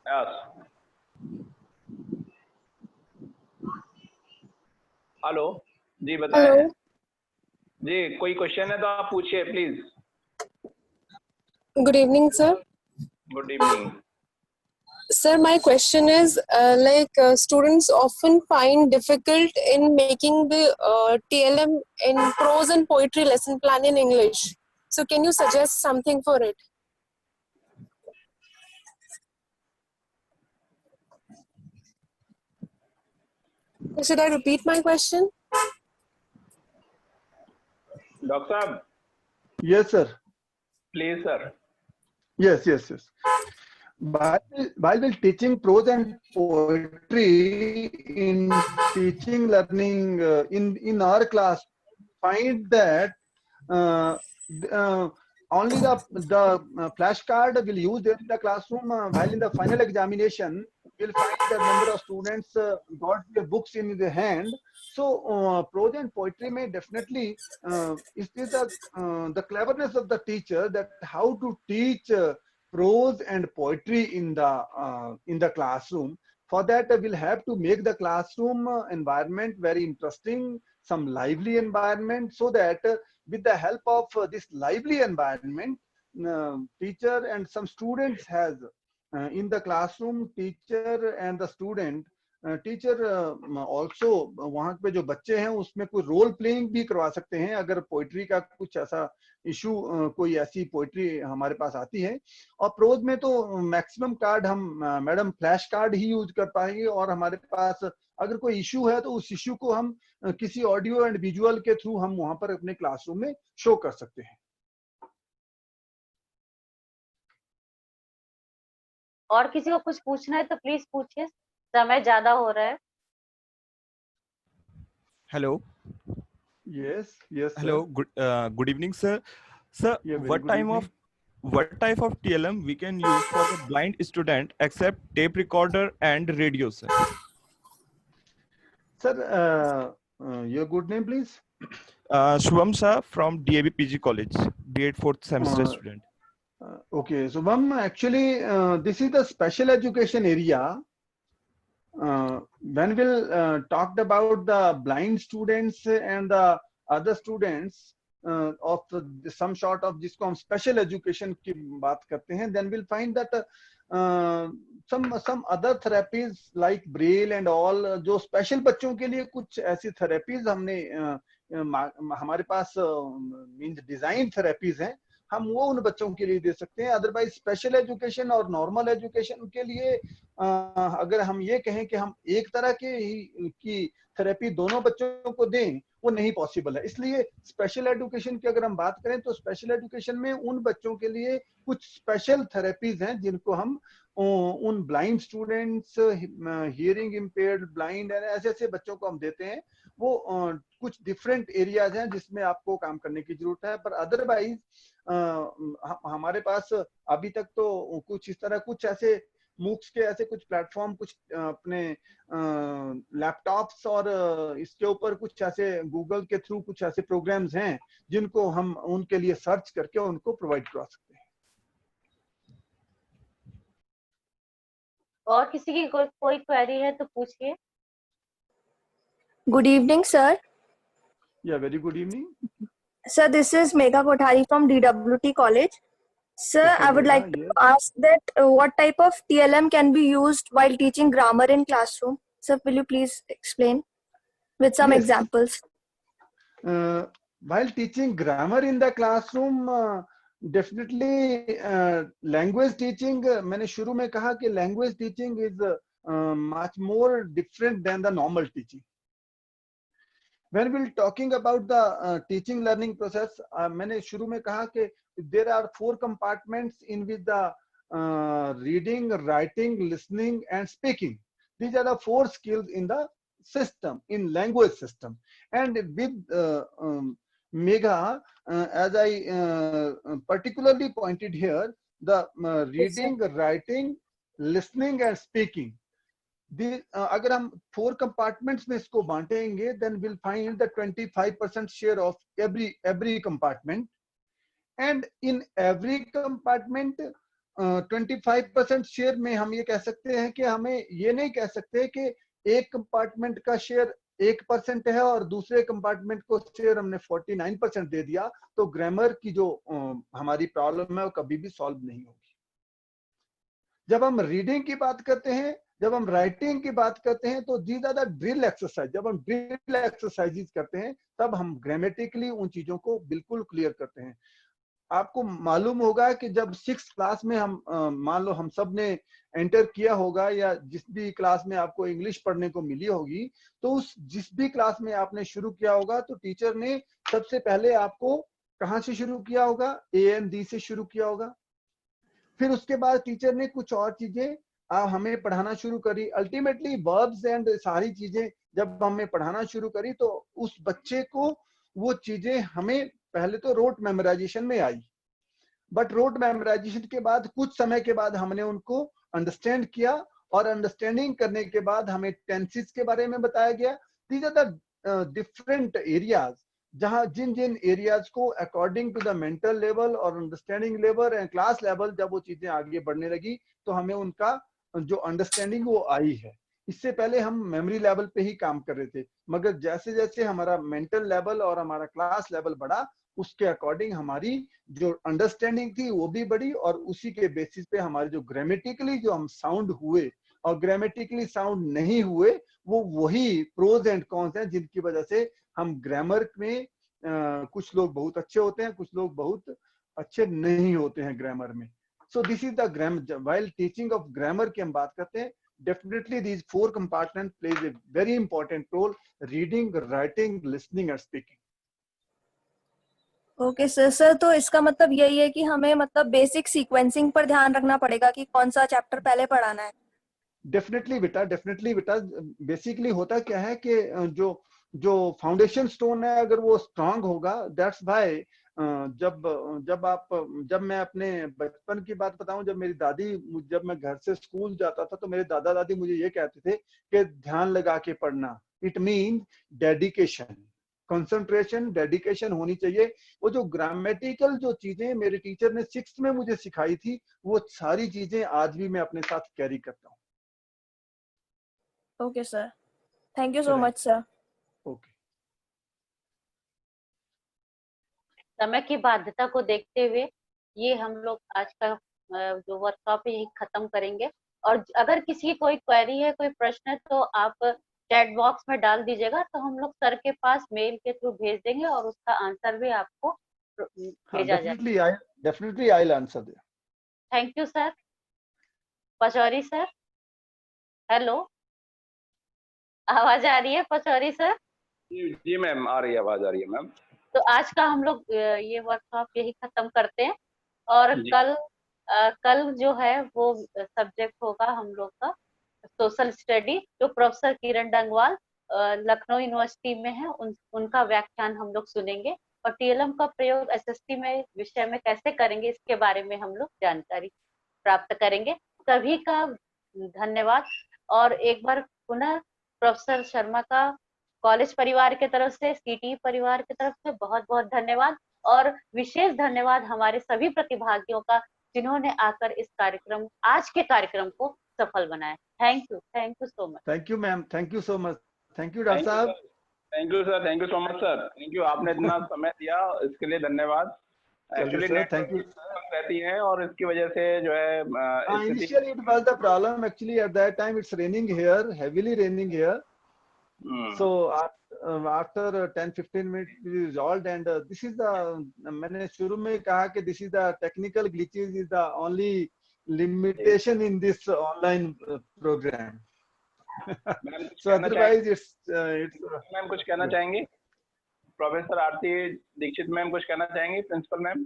यस, हेलो जी, बताएं। हेलो जी, कोई क्वेश्चन है तो आप पूछिए please. good evening sir. Good evening. Sir, my question is students often find difficult in making the TLM in prose and poetry lesson plan in English, so can you suggest something for it? Should I repeat my question? Doctor साहब, yes sir. Please sir. Yes. While teaching prose and poetry in teaching learning in our class, find that only the flashcard will use in the classroom, while in the final examination we'll find the number of students got their books in their hand. So prose and poetry may definitely it is the cleverness of the teacher, that how to teach prose and poetry in the classroom. For that we'll have to make the classroom environment very interesting, some lively environment, so that with the help of this lively environment, teacher and some students has in the classroom, teacher and the student, teacher also वहां पे जो बच्चे हैं उसमें कोई role playing भी करवा सकते हैं। अगर पोइट्री का कुछ ऐसा इशू, कोई ऐसी पोइट्री हमारे पास आती है। और प्रोज में तो मैक्सिमम कार्ड हम मैडम फ्लैश कार्ड ही यूज कर पाएंगे, और हमारे पास अगर कोई इशू है तो उस इशू को हम किसी ऑडियो एंड विजुअल के थ्रू हम वहां पर अपने क्लासरूम में शो कर सकते हैं। और किसी को कुछ पूछना है तो प्लीज पूछिए, समय ज्यादा हो रहा है। Hello. Yes, Hello. Good evening, sir. Sir, Yeah, very what good evening. type of TLM we can use for the blind student except tape recorder and radio, sir? Sir, your good name, please. Shubham Shah from DAB PG College, B.Ed 4th semester student. Okay, so actually this is the special education area. When we'll talked about the blind students and the other students of some sort of जिसको हम special education की बात करते हैं, then we'll find that some other therapies like braille and all, जो special बच्चों के लिए कुछ ऐसी therapies हमने हमारे पास मींस डिजाइन थेरेपीज हैं, हम वो उन बच्चों के लिए दे सकते हैं। अदरवाइज स्पेशल एजुकेशन और नॉर्मल एजुकेशन के लिए अगर हम ये कहें कि हम एक तरह की थेरेपी दोनों बच्चों को दें, वो नहीं पॉसिबल है। इसलिए स्पेशल एजुकेशन की अगर हम बात करें तो स्पेशल एजुकेशन में उन बच्चों के लिए कुछ स्पेशल थेरेपीज हैं जिनको हम उन blind students, hearing impaired, blind, ऐसे ऐसे बच्चों को हम देते हैं। वो कुछ डिफरेंट एरियाज हैं जिसमें आपको काम करने की जरूरत है। पर अदरवाइज हमारे पास अभी तक तो कुछ इस तरह कुछ ऐसे मूक्स के ऐसे कुछ प्लेटफॉर्म, कुछ अपने लैपटॉप्स और इसके ऊपर कुछ ऐसे गूगल के थ्रू कुछ ऐसे प्रोग्राम्स हैं जिनको हम उनके लिए सर्च करके उनको प्रोवाइड करा सकते हैं। और किसी की कोई क्वेरी है तो पूछिए। Good evening, sir. या very good evening Sir, this is Megha Kothari from DWT College. Sir, Yes, I would Megha, like to yes. ask that what type of TLM can be used while teaching grammar in classroom? Sir, will you please explain with some Yes. examples? While teaching grammar in the classroom, definitely language teaching, मैंने शुरू में कहा कि language teaching is much more different than the normal teaching. When we're talking about the teaching learning process, मैंने शुरू में कहा कि there are 4 compartments in which the reading, writing, listening and speaking. These are the 4 skills in the system, in language system. And with Megha, as I particularly pointed here, the reading, writing, listening and speaking. अगर हम 4 compartments में इसको बांटेंगे, then we'll find the 25% share of every compartment, and in every compartment 25% share में हम ये कह सकते हैं कि हमें ये नहीं कह सकते कि एक कंपार्टमेंट का शेयर 1% है और दूसरे कंपार्टमेंट को शेयर हमने 49% दे दिया, तो ग्रामर की जो हमारी प्रॉब्लम है वो कभी भी सॉल्व नहीं होगी। जब हम रीडिंग की बात करते हैं, जब हम राइटिंग की बात करते हैं, तो these are the drill exercise. जब हम ड्रिल एक्सरसाइजेस करते हैं तब हम ग्रामेटिकली उन चीजों को बिल्कुल क्लियर करते हैं। आपको मालूम होगा कि जब 6th क्लास में हम मान लो हम सब ने एंटर किया होगा, या जिस भी क्लास में आपको इंग्लिश पढ़ने को मिली होगी, तो उस जिस भी क्लास में आपने शुरू किया होगा, तो टीचर ने सबसे पहले आपको कहाँ से शुरू किया होगा? AND से शुरू किया होगा। फिर उसके बाद टीचर ने कुछ और चीजें हमें पढ़ाना शुरू करी। अल्टीमेटली वर्ब्स एंड सारी चीजें जब हमें पढ़ाना शुरू करी, तो उस बच्चे को वो चीजें हमें पहले तो रोट मेमोराइजेशन में आई, बट रोट मेमोराइजेशन के बाद कुछ समय के बाद हमने उनको अंडरस्टैंड किया, और अंडरस्टैंडिंग करने के बाद हमें टेंसेस के बारे में बताया गया। These are the different areas, जहां जिन जिन एरियाज को according to the mental level और understanding level and class level, जब वो चीजें आगे बढ़ने लगी तो हमें उनका जो अंडरस्टैंडिंग वो आई है। इससे पहले हम मेमोरी लेवल पे ही काम कर रहे थे, मगर जैसे जैसे हमारा मेंटल लेवल और हमारा क्लास लेवल बढ़ा, उसके अकॉर्डिंग हमारी जो अंडरस्टैंडिंग थी वो भी बढ़ी, और उसी के बेसिस पे हमारे जो ग्रामेटिकली जो हम साउंड हुए और ग्रामेटिकली साउंड नहीं हुए, वो वही प्रोज एंड कॉन्स हैं जिनकी वजह से हम ग्रामर में कुछ लोग बहुत अच्छे होते हैं, कुछ लोग बहुत अच्छे नहीं होते हैं ग्रामर में। So this is the grammar. While teaching of grammar की हम बात करते हैं, definitely these 4 compartments plays a very important role: reading, writing, listening and speaking. Okay sir, तो इसका मतलब यही है कि हमें मतलब बेसिक सीक्वेंसिंग पर ध्यान रखना पड़ेगा कि कौन सा चैप्टर पहले पढ़ाना है। डेफिनेटली बेटा, बेसिकली होता क्या है कि जो फाउंडेशन स्टोन है अगर वो स्ट्रांग होगा, दैट्स व्हाई जब मैं अपने बचपन की बात बताऊं, जब मैं घर से स्कूल जाता था तो मेरे दादा दादी मुझे ये कहते थे कि ध्यान लगा के पढ़ना। It mean dedication, concentration, dedication होनी चाहिए। वो जो ग्रामेटिकल जो चीजें मेरे टीचर ने 6th में मुझे सिखाई थी, वो सारी चीजें आज भी मैं अपने साथ कैरी करता हूँ। Okay sir, thank you so much sir. Okay. समय की बाध्यता को देखते हुए ये हम लोग आज का जो वर्कशॉप है यही खत्म करेंगे। और अगर किसी की कोई क्वेरी है, कोई प्रश्न है, तो आप चैट बॉक्स में डाल दीजिएगा, तो हम लोग सर के पास मेल के थ्रू भेज देंगे और उसका आंसर भी आपको भेजा जाएगा। Definitely I'll answer there. Thank you sir. Pachauri sir, hello, आवाज आ रही है पचौरी सर? जी मैम, आ रही है, आवाज आ रही है मैम। तो आज का हम लोग ये वर्कशॉप यही खत्म करते हैं, और जी। कल जो है वो सब्जेक्ट होगा हम लोग का सोशल स्टडी, जो प्रोफेसर किरण डंगवाल लखनऊ यूनिवर्सिटी में है, उनका व्याख्यान हम लोग सुनेंगे, और टीएलएम का प्रयोग एसएसटी में विषय में कैसे करेंगे इसके बारे में हम लोग जानकारी प्राप्त करेंगे। सभी का धन्यवाद, और एक बार पुनः प्रोफेसर शर्मा का कॉलेज परिवार के तरफ से, सीटी परिवार की तरफ से बहुत बहुत धन्यवाद, और विशेष धन्यवाद हमारे सभी प्रतिभागियों का जिन्होंने आकर इस कार्यक्रम, आज के कार्यक्रम को सफल बनाया। Thank you so much. Thank you ma'am, thank you so much. Thank you doctor साहब। Thank you sir, thank you so much sir, thank you, आपने इतना समय दिया इसके लिए धन्यवाद। एक्चुअली थैंक यू रहती है और इसकी वजह से जो है initially it was the problem, actually at that time it's raining here, heavily raining here. So after 10-15 minutes we resolved, and this is the, मैंने शुरू में कहा कि this is the technical glitches is the only limitation in this online program. So otherwise it's ma'am कुछ कहना चाहेंगी? Professor आरती Dixit ma'am कुछ कहना चाहेंगी? Principal ma'am.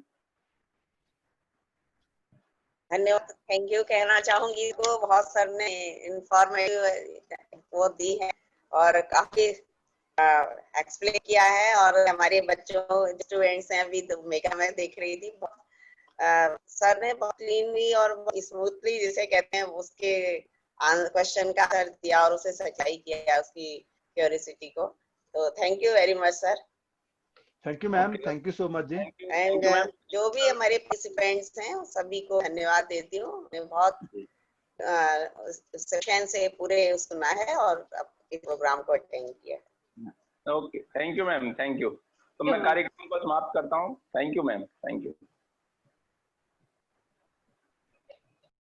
धन्यवाद, थैंक यू कहना चाहूंगी। को बहुत सर ने इंफॉर्मेटिव वो दी है और काफी एक्सप्लेन किया है, और हमारे बच्चों स्टूडेंट्स हैं अभी तो मेगा में देख रही थी, सर ने बहुत क्लीनली और स्मूथली जिसे कहते हैं उसके क्वेश्चन का आंसर दिया और उसे सच्चाई किया उसकी क्यूरियोसिटी को। तो thank you very much sir. Thank you ma'am, thank you so much ji. And जो भी हमारे पार्टिसिपेंट्स हैं सभी को धन्यवाद देती हूँ, बहुत सेशन से पूरे सुना है और इस प्रोग्राम को अटेंड किया। Okay, thank you ma'am, thank you. तो मैं कार्यक्रम को समाप्त करता हूँ। Thank you ma'am, thank you.